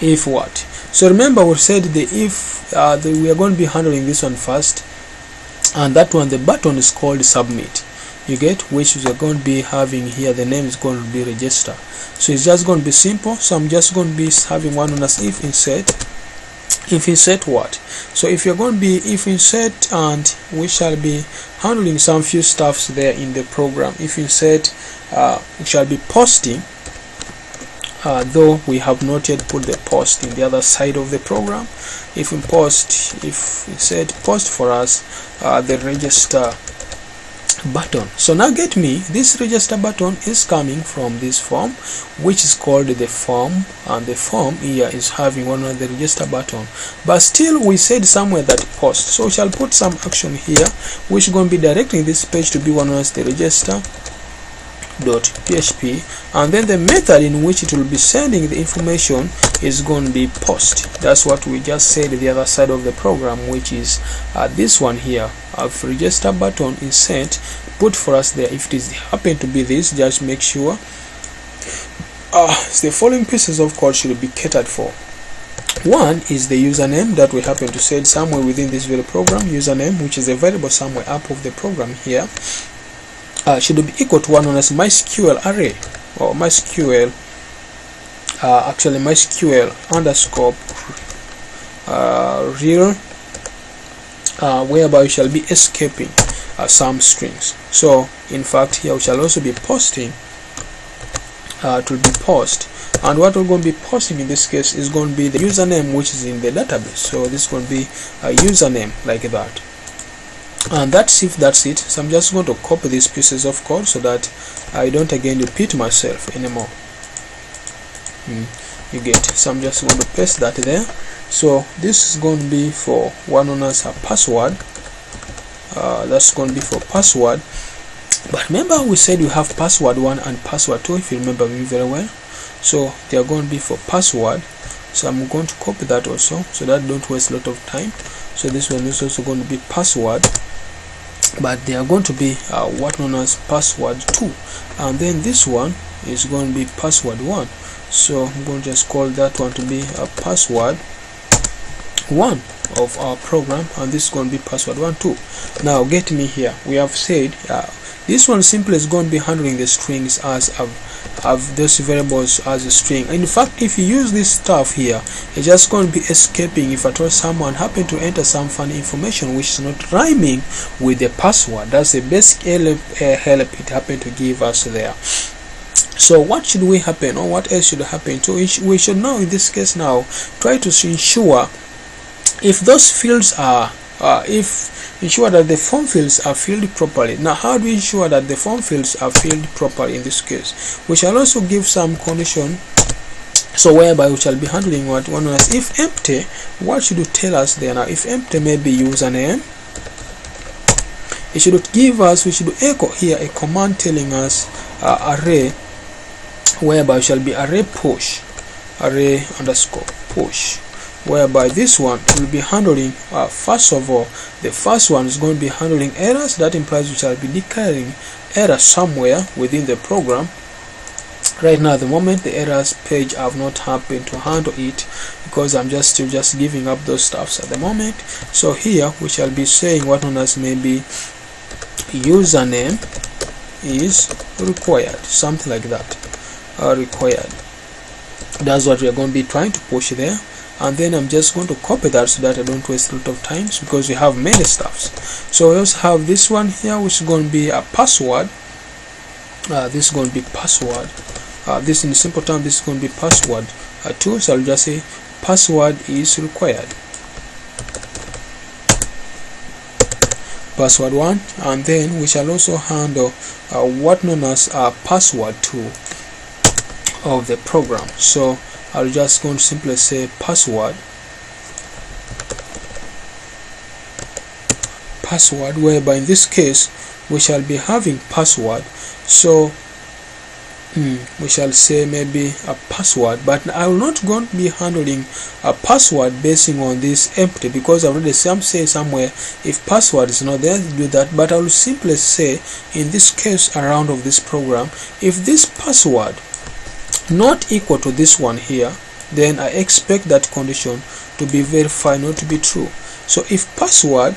if what? So remember we said the if we are going to be handling this one first, and that one, the button is called submit, you get, which we are going to be having here. The name is going to be register. So it's just going to be simple. So I'm just going to be having one on as if insert. If insert what? So if you're going to be if insert, and we shall be handling some few stuffs there in the program. If insert, we shall be posting, though we have not yet put the post in the other side of the program. If we post, if insert post for us the register button. So now get me, this register button is coming from this form, which is called the form, and the form here is having one of the register button, but still we said somewhere that post. So we shall put some action here which is going to be directing this page to be one as the register .php, and then the method in which it will be sending the information is going to be post. That's what we just said the other side of the program, which is this one here. Of register button is sent, put for us there. If it is happen to be this, just make sure the following pieces of code should be catered for. One is the username that we happen to set somewhere within this very program. Username, which is a variable somewhere up of the program here, should be equal to one known as mysql array, or mysql actually mysql underscore real, whereby we shall be escaping some strings. So in fact here we shall also be posting to be post, and what we're going to be posting in this case is going to be the username which is in the database. So this is going to be a username like that. And that's it. So I'm just going to copy these pieces of code so that I don't again repeat myself anymore. You get. So I'm just going to paste that there. So this is going to be for one known as a password. That's going to be for password. But remember we said we have password 1 and password 2, if you remember me very well. So they are going to be for password. So I'm going to copy that also so that don't waste a lot of time. So this one is also going to be password, but they are going to be what known as password 2, and then this one is going to be password 1. So I'm going to just call that one to be a password 1 of our program, and this is going to be password 1 too. Now get me here, we have said this one simply is going to be handling the strings as of those variables as a string. In fact, if you use this stuff here, it's just going to be escaping if at all someone happen to enter some funny information which is not rhyming with the password. That's the basic help it happened to give us there. So what should we happen, or what else should happen? So we should now in this case now try to ensure if those fields are ensure that the form fields are filled properly. Now how do we ensure that the form fields are filled properly? In this case we shall also give some condition, so whereby we shall be handling what one as if empty. What should you tell us there? Now if empty may be username, it should give us, we should echo here a command telling us array, whereby we shall be array push, array underscore push, whereby this one will be handling first of all, the first one is going to be handling errors. That implies we shall be declaring error somewhere within the program. Right now at the moment the errors page have not happened to handle it because I'm still just giving up those stuffs at the moment. So here we shall be saying what known as maybe username is required, something like that, required. That's what we are going to be trying to push there. And then I'm just going to copy that so that I don't waste a lot of times, because we have many stuffs. So we also have this one here which is going to be a password, this is going to be password. This in simple term, this is going to be password 2, so I'll just say password is required, password 1, and then we shall also handle what known as password 2 of the program. So I'll just going to simply say password, whereby in this case we shall be having password. So we shall say maybe a password, but I will not going to be handling a password basing on this empty, because I've already say somewhere if password is not there, do that. But I will simply say in this case around of this program, if this password not equal to this one here, then I expect that condition to be verified, not to be true. So if password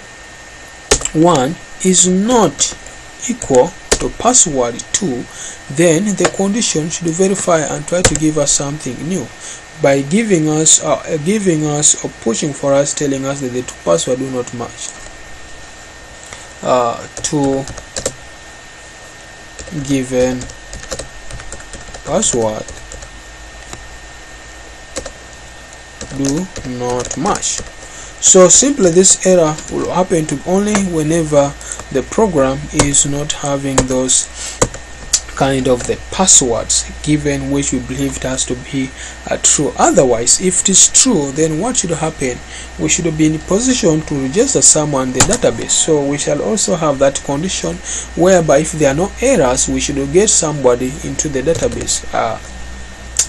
1 is not equal to password 2, then the condition should verify and try to give us something new by giving us or pushing for us, telling us that the two passwords do not match. Two given password do not match. So simply this error will happen to only whenever the program is not having those kind of the passwords given which we believe it has to be true. Otherwise, if it is true, then what should happen? We should be in position to register someone in the database. So we shall also have that condition whereby if there are no errors, we should get somebody into the database,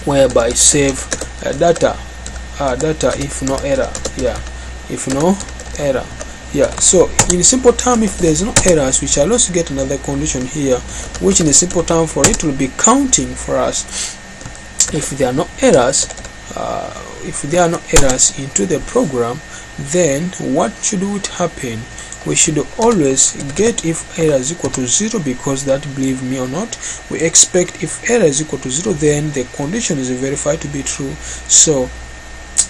whereby save data if no error. If no error. So in simple term, if there is no errors, we shall also get another condition here, which in a simple term for it will be counting for us. If there are no errors, into the program, then what should it happen? We should always get if error is equal to 0, because that, believe me or not, we expect if error is equal to 0, then the condition is verified to be true. So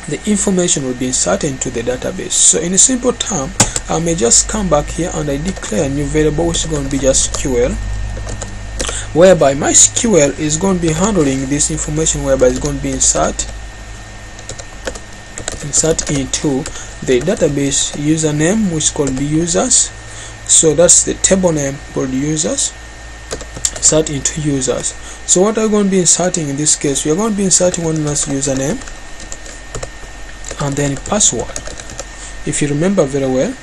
the information will be inserted into the database. So in a simple term, I may just come back here and I declare a new variable which is going to be just SQL, whereby my SQL is going to be handling this information, whereby it's going to be insert into the database username, which is called the users. So that's the table name called users. Insert into users. So what are we going to be inserting in this case? We are going to be inserting one as username and then password, if you remember very well.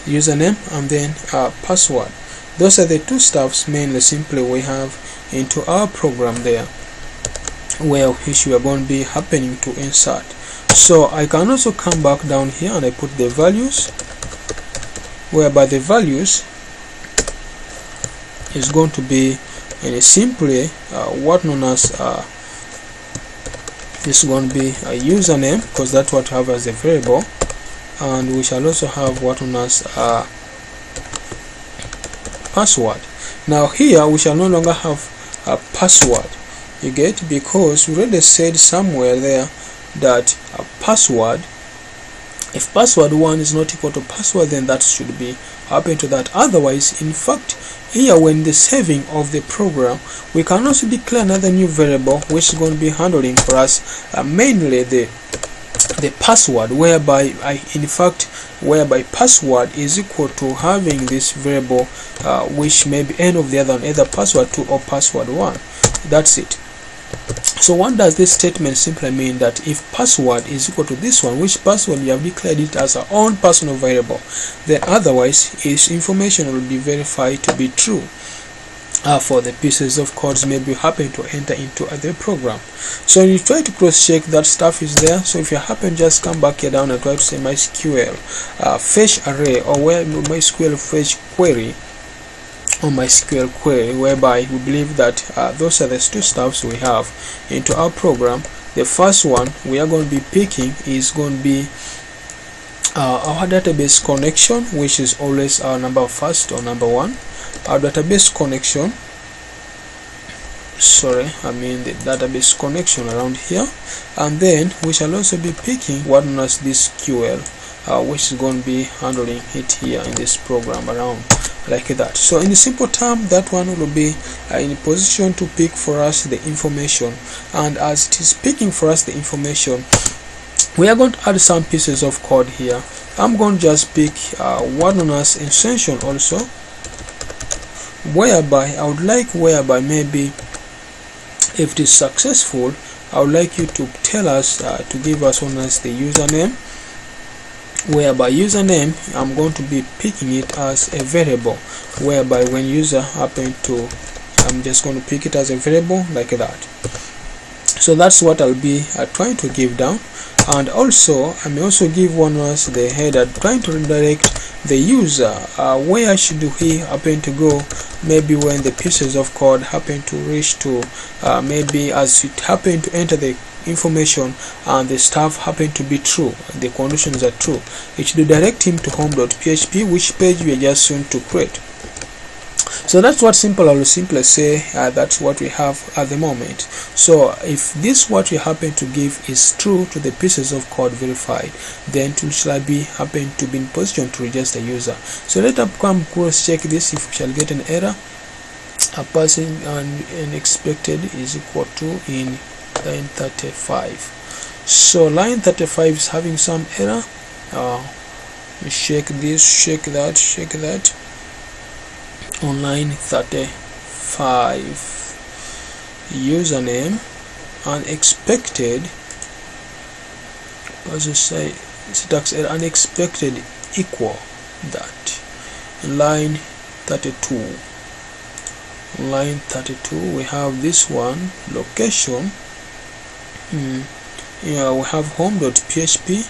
Username and then password. Those are the two stuffs mainly simply we have into our program there, where which we are going to be happening to insert. So I can also come back down here and I put the values, whereby the values is going to be simply what known as this is going to be a username, because that's what we have as a variable, and we shall also have what known as password. Now here we shall no longer have a password, you get, because we already said somewhere there that a password, if password 1 is not equal to password, then that should be happen to that. Otherwise, in fact, here when the saving of the program, we can also declare another new variable which is going to be handling for us mainly the password, whereby whereby password is equal to having this variable which may be n of the other, either password 2 or password 1. That's it. So what does this statement simply mean? That if password is equal to this one, which password we have declared it as our own personal variable, then otherwise its information will be verified to be true for the pieces of codes maybe you happen to enter into the program. So you try to cross check that stuff is there. So if you happen, just come back here down and try to say mysql fetch array, or where mysql fetch query, or MySQL query, whereby we believe that those are the two stuffs we have into our program. The first one we are going to be picking is going to be our database connection, which is always our number first or number 1. Our database connection, the database connection around here, and then we shall also be picking what knows this QL, which is going to be handling it here in this program around. like that. So in simple term, that one will be in a position to pick for us the information, and as it is picking for us the information, we are going to add some pieces of code here. I'm going to just pick one on us insertion also, whereby I would like, whereby maybe if it is successful, I would like you to tell us to give us on us the username, whereby username I'm going to be picking it as a variable, whereby when user happen to, I'm just going to pick it as a variable like that. So that's what I'll be trying to give down. And also I may also give one as the header, trying to redirect the user where should he happen to go, maybe when the pieces of code happen to reach to maybe as it happen to enter the information and the stuff happen to be true, the conditions are true, it should direct him to home.php, which page we are just soon to create. So that's what simple, I will simply say that's what we have at the moment. So if this what we happen to give is true to the pieces of code verified, then it shall be happen to be in position to register user. So let us come cross check this if we shall get an error. A person unexpected is equal to in line 35. So line 35 is having some error. Check this, check that. On line 35, username unexpected, as you say, syntax error, unexpected equal that. In line 32, on line 32 we have this one, location. Yeah, we have home.php,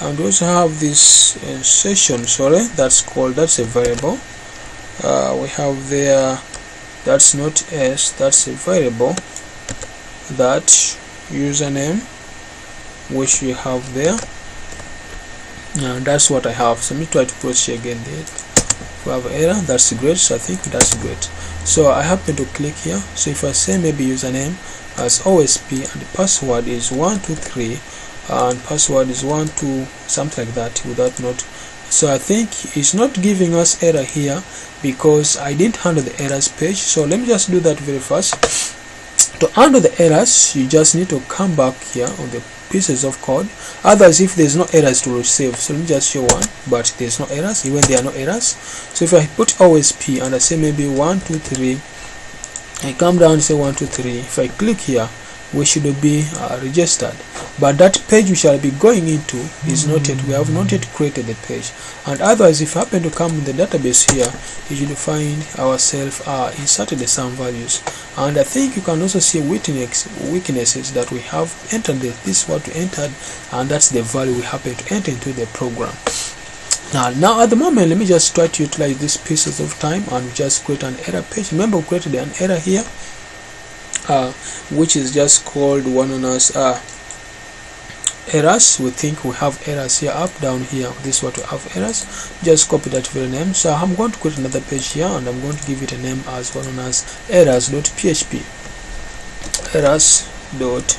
and we also have this session, sorry, that's a variable. We have there, that's not s, that's a variable, that username which we have there, and that's what I have. So let me try to cross check again there. If we have error, that's great. So I think that's great. So I happen to click here. So if I say maybe username as OSP and the password is 123 and password is 12 something like that, without not. So I think it's not giving us error here because I didn't handle the errors page. So let me just do that very fast. To handle the errors, you just need to come back here on the pieces of code. Otherwise, if there's no errors to save, so let me just show one, but there's no errors, even there are no errors. So if I put OSP and I say maybe 123, I come down and say 123. If I click here, we should be registered, but that page we shall be going into is not yet, we have not yet created the page. And otherwise, if you happen to come in the database here, you should find ourselves inserted some values, and I think you can also see weaknesses that we have entered. This is what we entered, and that's the value we happen to enter into the program. Now at the moment, let me just try to utilize these pieces of time and just create an error page. Remember, we created an error here, which is just called one on us errors. We think we have errors here, up down here. This is what we have errors. Just copy that very name. So I'm going to create another page here, and I'm going to give it a name as one on us errors.php, errors.php.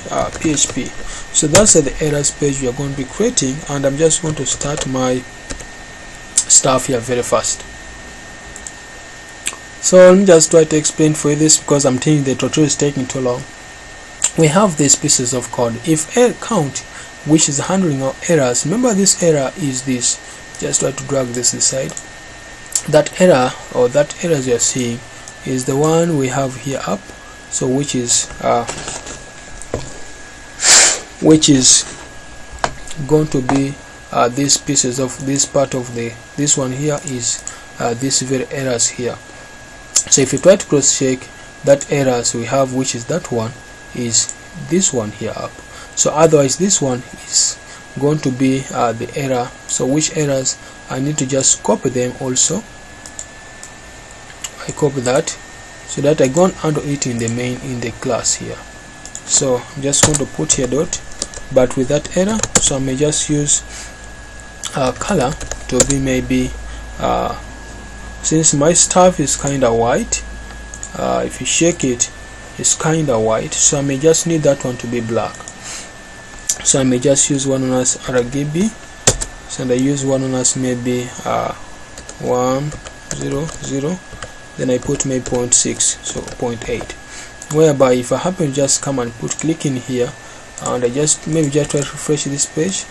So that's the errors page we are going to be creating, and I'm just going to start my stuff here very fast. So let me just try to explain for you this, because I'm thinking the tutorial is taking too long. We have these pieces of code. If error count, which is handling our errors, remember this error is this, just try to drag this aside. That error, or that errors you're seeing, is the one we have here up. So which is going to be these pieces of this part of this one here is this very errors here. So if you try to cross check, that errors we have, which is that one, is this one here up. So otherwise this one is going to be the error. So which errors, I need to just copy them also. I copy that so that I go and handle it in the main, in the class here. So I'm just going to put here dot, but with that error. So I may just use color to be maybe since my stuff is kind of white, if you shake it, it's kind of white, so I may just need that one to be black. So I may just use one on us RGB, so I use one on us maybe 1 0 0, then I put maybe 0.6, so 0.8, whereby if I happen to just come and click in here and I just maybe just try to refresh this page,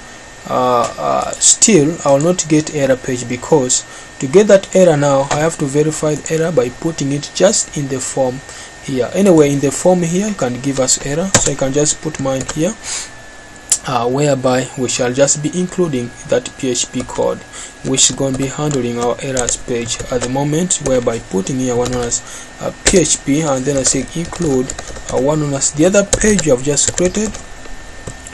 still I will not get error page, because to get that error now I have to verify the error by putting it just in the form here. Anyway, in the form here you can give us error, so I can just put mine here, whereby we shall just be including that PHP code which is going to be handling our errors page at the moment, whereby putting here one known as PHP, and then I say include one known as the other page you have just created,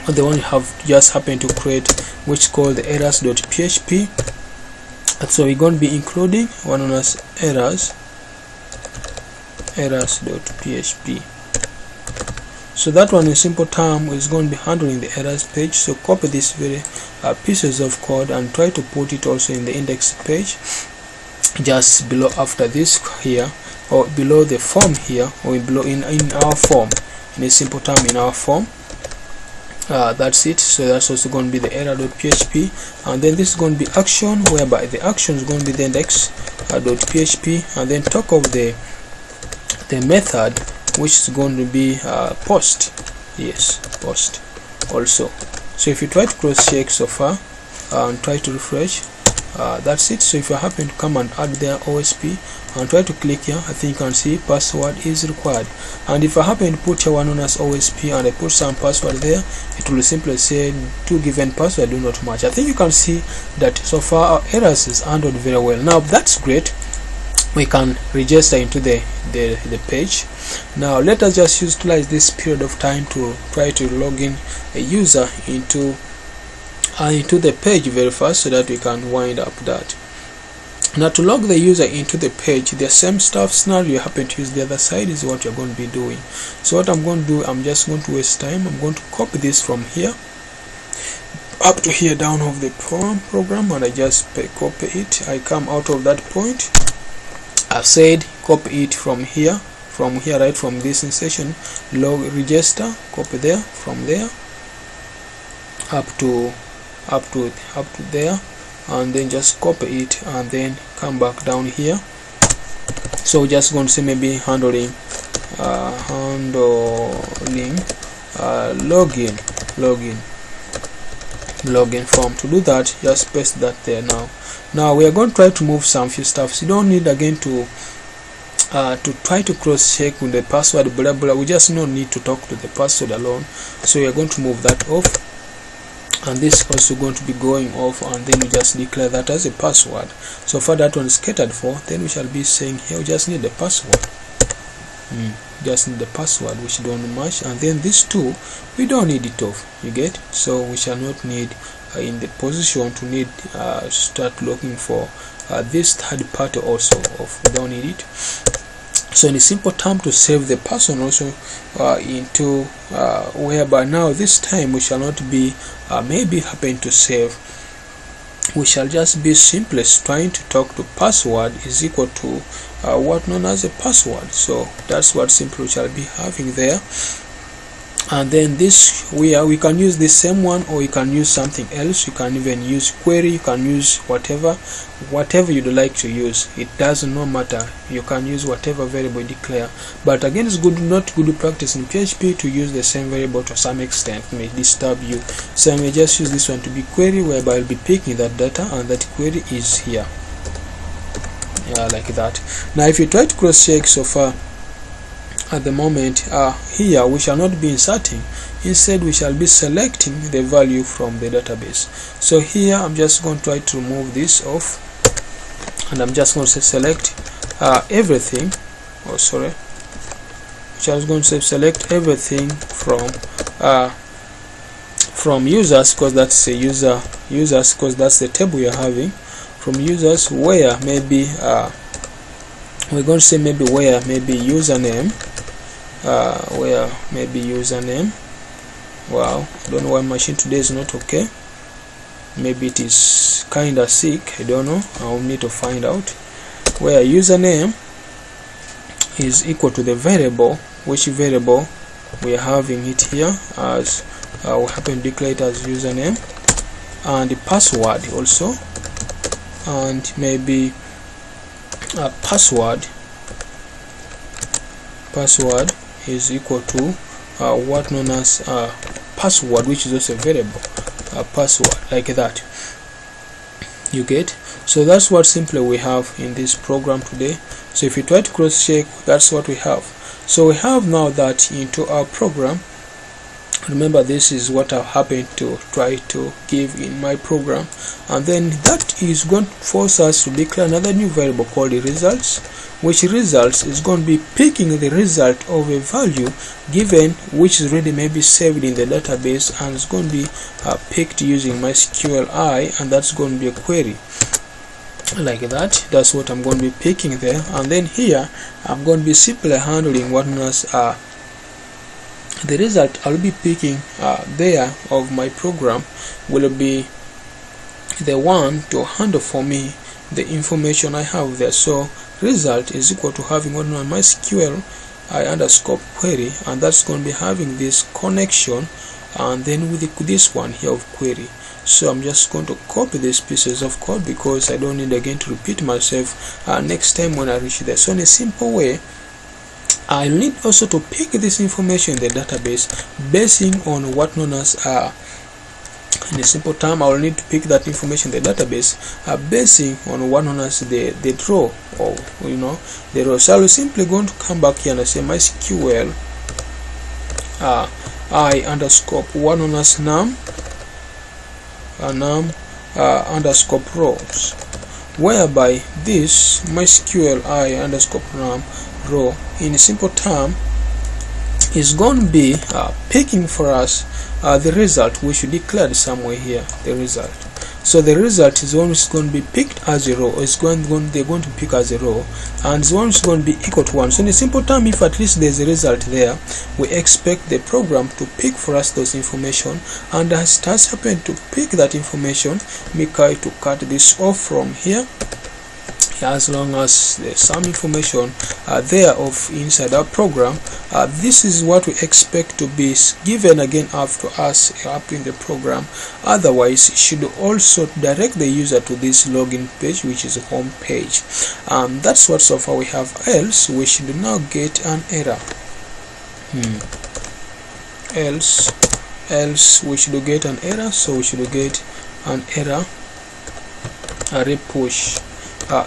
the one you have just happened to create, which is called the errors.php. and so we're going to be including one known as errors.php. So that one in simple term is going to be handling the errors page. So copy these very pieces of code and try to put it also in the index page, just below after this here, or below the form here, or below in our form, in a simple term in our form. That's it. So that's also going to be the error.php, and then this is going to be action, whereby the action is going to be the index.php, and then talk of the method, which is going to be post. Yes, post also. So if you try to cross check so far and try to refresh, that's it. So if you happen to come and add their OSP and try to click here, I think you can see password is required. And if I happen to put here one known as OSP and I put some password there, it will simply say two given password do not match. I think you can see that so far our errors is handled very well. Now that's great. We can register into the page. Now let us just utilize this period of time to try to log in a user into the page very fast, so that we can wind up that. Now to log the user into the page, the same stuff scenario you happen to use the other side is what you're going to be doing. So what I'm going to do, I'm just going to waste time. I'm going to copy this from here up to here down of the program, and I just copy it. I come out of that point. I've said copy it from here, right from this insertion, log register, copy there, from there up to there, and then just copy it and then come back down here. So we're just going to say maybe handling login form. To do that, just paste that there. Now we are going to try to move some few stuffs. You don't need again to try to cross check with the password blah blah. We just don't need to talk to the password alone. So we are going to move that off, and this is also going to be going off, and then we just declare that as a password. So for that one is catered for, then we shall be saying here we just need the password. Just need the password which don't match, and then these two we don't need it off, you get. So we shall not need in the position to need start looking for this third party also of, we don't need it. So in a simple term, to save the person also into whereby now this time we shall not be maybe happen to save, we shall just be simply trying to talk to password is equal to what known as a password. So that's what simply we shall be having there. And then this we can use the same one, or you can use something else. You can even use query, you can use whatever you'd like to use. It doesn't matter. You can use whatever variable you declare, but again it's not good practice in PHP to use the same variable. To some extent it may disturb you, so I may just use this one to be query, whereby I'll be picking that data, and that query is here, like that. Now if you try to cross check so far, at the moment here we shall not be inserting, instead we shall be selecting the value from the database. So here I'm just going to try to remove this off, and I'm just going to say select everything, which I was going to say select everything from users, because that's a users, because that's the table you're having from users, where maybe we're going to say maybe where maybe username, wow, I don't know why machine today is not okay. Maybe it is kinda sick, I don't know. I'll need to find out. Where username is equal to the variable, which variable we are having it here as we happen to declare it as username, and the password also, and maybe password is equal to what known as password, which is also a variable password, like that. You get? So that's what simply we have in this program today. So if you try to cross check, that's what we have. So we have now that into our program. Remember, this is what I happened to try to give in my program, and then that is going to force us to declare another new variable called the results, which results is going to be picking the result of a value given, which is already maybe saved in the database, and it's going to be picked using mysql, and that's going to be a query like that. That's what I'm going to be picking there, and then here I'm going to be simply handling what known as the result I'll be picking there of my program will be the one to handle for me the information I have there. So result is equal to having one on mysql underscore query, and that's going to be having this connection, and then with this one here of query. So I'm just going to copy these pieces of code because I don't need again to repeat myself next time when I reach there. So in a simple way, I need also to pick this information in the database basing on what known as in a simple term, I will need to pick that information in the database basing on what known as the row, or the row. So I will simply going to come back here and I say mysql I underscore what known as num underscore rows, whereby this mysql I underscore num row in a simple term is going to be picking for us the result which we declared somewhere here, the result. So the result is always going to be picked as a row, or they're going to pick as a row, and it's always going to be equal to 1. So in a simple term, if at least there's a result there, we expect the program to pick for us those information, and as it has happened to pick that information, we try to cut this off from here, as long as there's some information there of inside our program. This is what we expect to be given again after us up in the program. Otherwise, it should also direct the user to this login page, which is a home page. That's what so far we have. Else we should now get an error. Else we should get an error. So we should get an error, a repush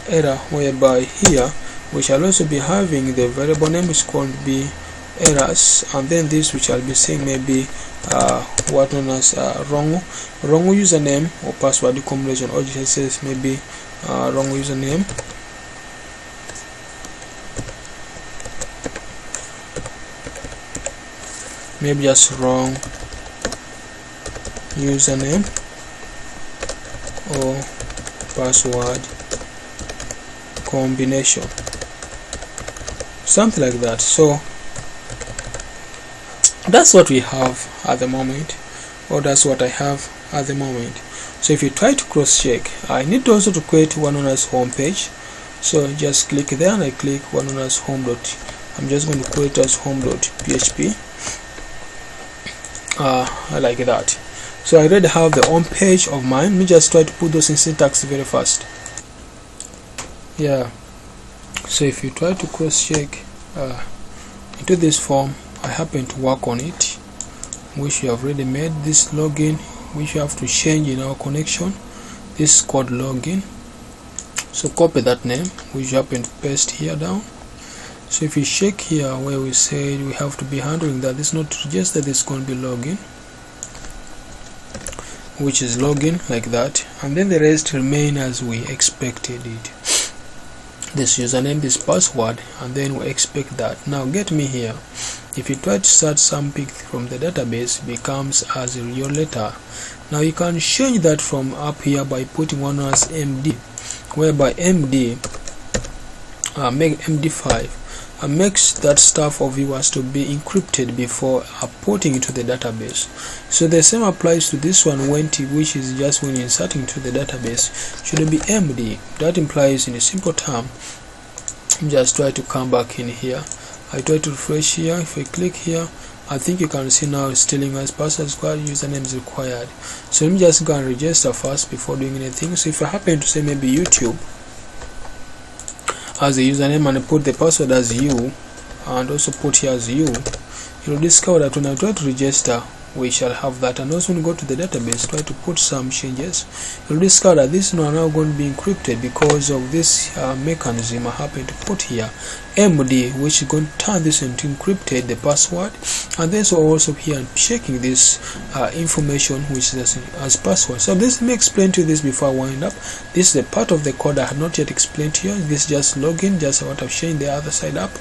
error, whereby here we shall also be having the variable name is going to be errors, and then this which I'll be saying maybe what known as wrong username or password combination, or just says maybe wrong username, maybe just wrong username or password combination, something like that. So that's what we have at the moment, or that's what I have at the moment. So if you try to cross check, I need to also to create one on as home page. So just click there and I click one on as home dot. I'm just going to create as home.php like that. So I already have the home page of mine. Let me just try to put those in syntax very fast. Yeah, so if you try to cross check into this form, I happen to work on it, which we have already made this login, which you have to change in our connection. This is called login. So copy that name, which you happen to paste here down. So if you check here where we said we have to be handling that, it's not just that it's going to be login, which is login like that, and then the rest remain as we expected it. This username, this password, and then we expect that. Now get me here. If you try to search something from the database, it becomes as your letter. Now you can change that from up here by putting one as MD, whereby MD make MD5 makes that stuff of yours to be encrypted before putting it to the database. So the same applies to this one, which is just when inserting to the database, should be MD. That implies, in a simple term, just try to come back in here. I try to refresh here. If I click here, I think you can see now it's telling us password required, username is required. So let me just go and register first before doing anything. So if I happen to say maybe YouTube, as a username and put the password as you, and also put here as you, you'll discover that when I try to register, we shall have that. And also when you go to the database, try to put some changes, you'll discover that this one are now going to be encrypted because of this mechanism I happen to put here, MD, which is going to turn this into encrypted, the password. And then so also here I'm checking this information which is as password. So let me explain to you this before I wind up. This is the part of the code I have not yet explained to you. This is just login, just what I've shown the other side up,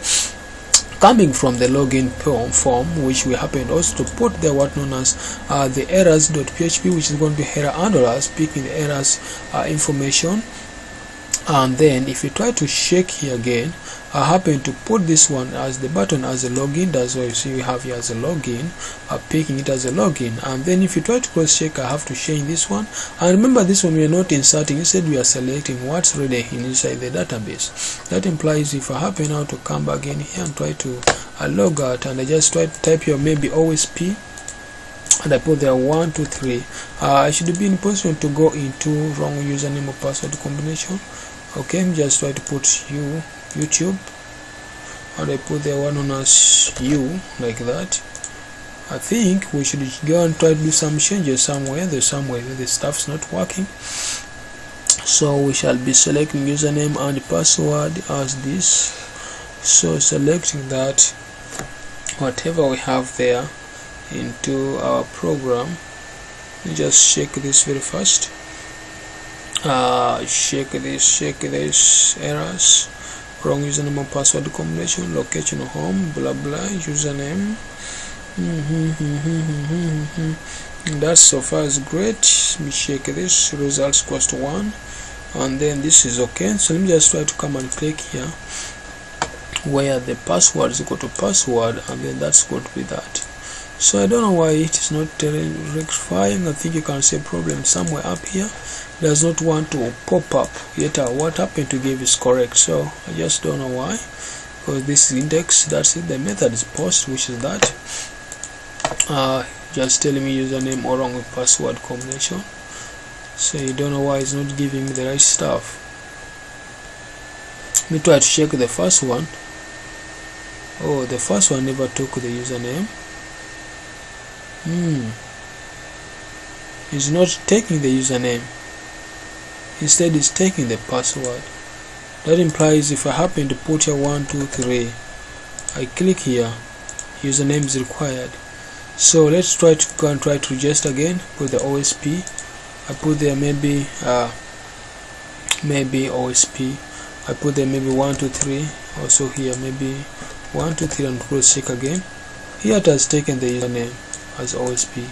coming from the login form, which we happen also to put there what known as the errors.php, which is going to be error handlers, picking the errors information. And then if you try to check here again, I happen to put this one as the button as a login. That's why you see we have here as a login, picking it as a login. And then if you try to cross check, I have to change this one. And remember, this one we are not inserting, instead we are selecting what's already inside the database. That implies if I happen now to come back in here and try to log out, and I just try to type here maybe OSP, and I put there 1 2 3, I should be in position to go into wrong username or password combination. Okay, just try to put YouTube, and I put the one on as you, like that. I think we should go and try to do some changes somewhere. There's somewhere the stuff's not working, so we shall be selecting username and password as this. So selecting that, whatever we have there into our program, just check this very fast. Check this errors, wrong username or password combination, location home, blah blah, username. That so far is great. Let me check this, results equals to 1, and then this is okay. So let me just try to come and click here where the password is equal to password, and then that's going to be that. So I don't know why it is not rectifying. I think you can see a problem somewhere up here. It does not want to pop up yet. What happened to give is correct, so I just don't know why, because this is index, that's it. The method is post, which is that just telling me username or wrong with password combination. So you don't know why it's not giving me the right stuff. Let me try to check the first one. Oh, the first one never took the username. It's not taking the username, instead it's taking the password. That implies if I happen to put here 1 2 3, I click here, username is required. So let's try to go and try to register again. Put the OSP, I put there maybe OSP, I put there maybe 1 2 3, also here maybe 1 2 3, and cross check again. Here it has taken the username as OSP.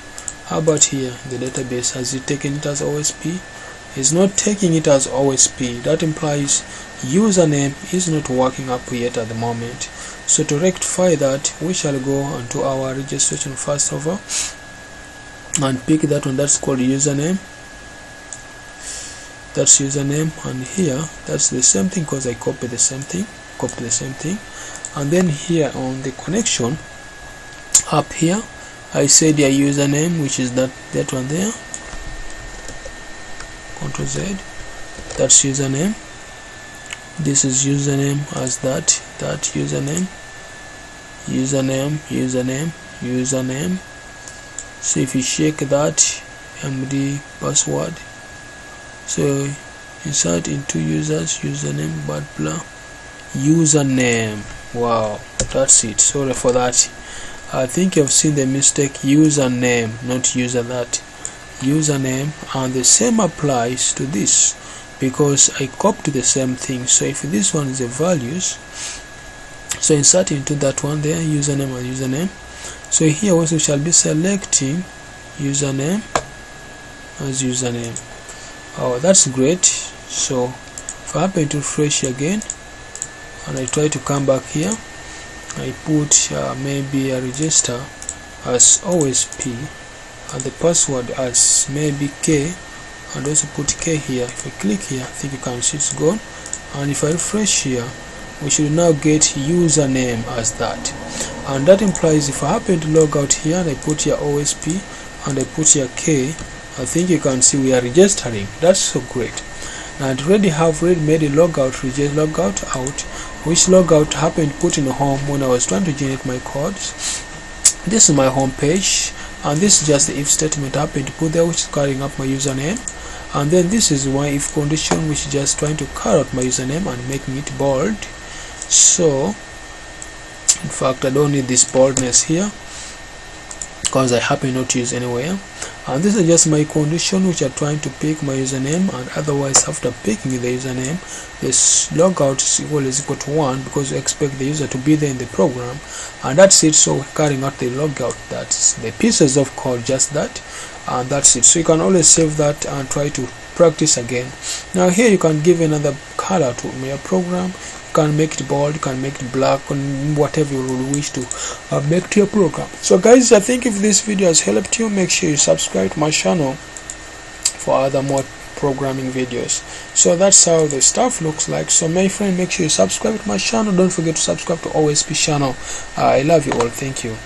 How about here in the database, has it taken it as OSP? It's not taking it as OSP. That implies username is not working up yet at the moment. So to rectify that, we shall go onto our registration first of all and pick that one that's called username. That's username, and here that's the same thing because I copied the same thing, and then here on the connection up here I said your username, which is that one there, Ctrl Z, that's username. This is username as that username. So if you check that MD password, so insert into users, username, blah blah, username. Wow, that's it. Sorry for that. I think you've seen the mistake, username, not user, that username. And the same applies to this because I copied the same thing. So if this one is the values, so insert into that one there, username and username. So here also shall be selecting username as username. Oh, that's great. So if I happen to refresh again and I try to come back here, I put maybe a register as OSP and the password as maybe K, and also put K here. If I click here, I think you can see it's gone. And if I refresh here, we should now get username as that. And that implies if I happen to log out here and I put here OSP and I put here K, I think you can see we are registering. That's so great. and already made a logout, reject logout out, which logout happened to put in home when I was trying to generate my codes. This is my home page, and this is just the if statement I happened to put there, which is carrying up my username. And then this is my if condition, which is just trying to carry out my username and making it bold. So in fact I don't need this boldness here because I happen not to use anywhere. And this is just my condition, which are trying to pick my username, and otherwise after picking the username, this logout is equal to 1 because we expect the user to be there in the program, and that's it. So we're carrying out the logout, that's the pieces of code, just that, and that's it. So you can always save that and try to practice again. Now here you can give another color to your program. You can make it bold, you can make it black, and whatever you will wish to make to your program. So guys, I think if this video has helped you, make sure you subscribe to my channel for other more programming videos. So that's how the stuff looks like. So my friend, make sure you subscribe to my channel. Don't forget to subscribe to OSP channel. I love you all. Thank you.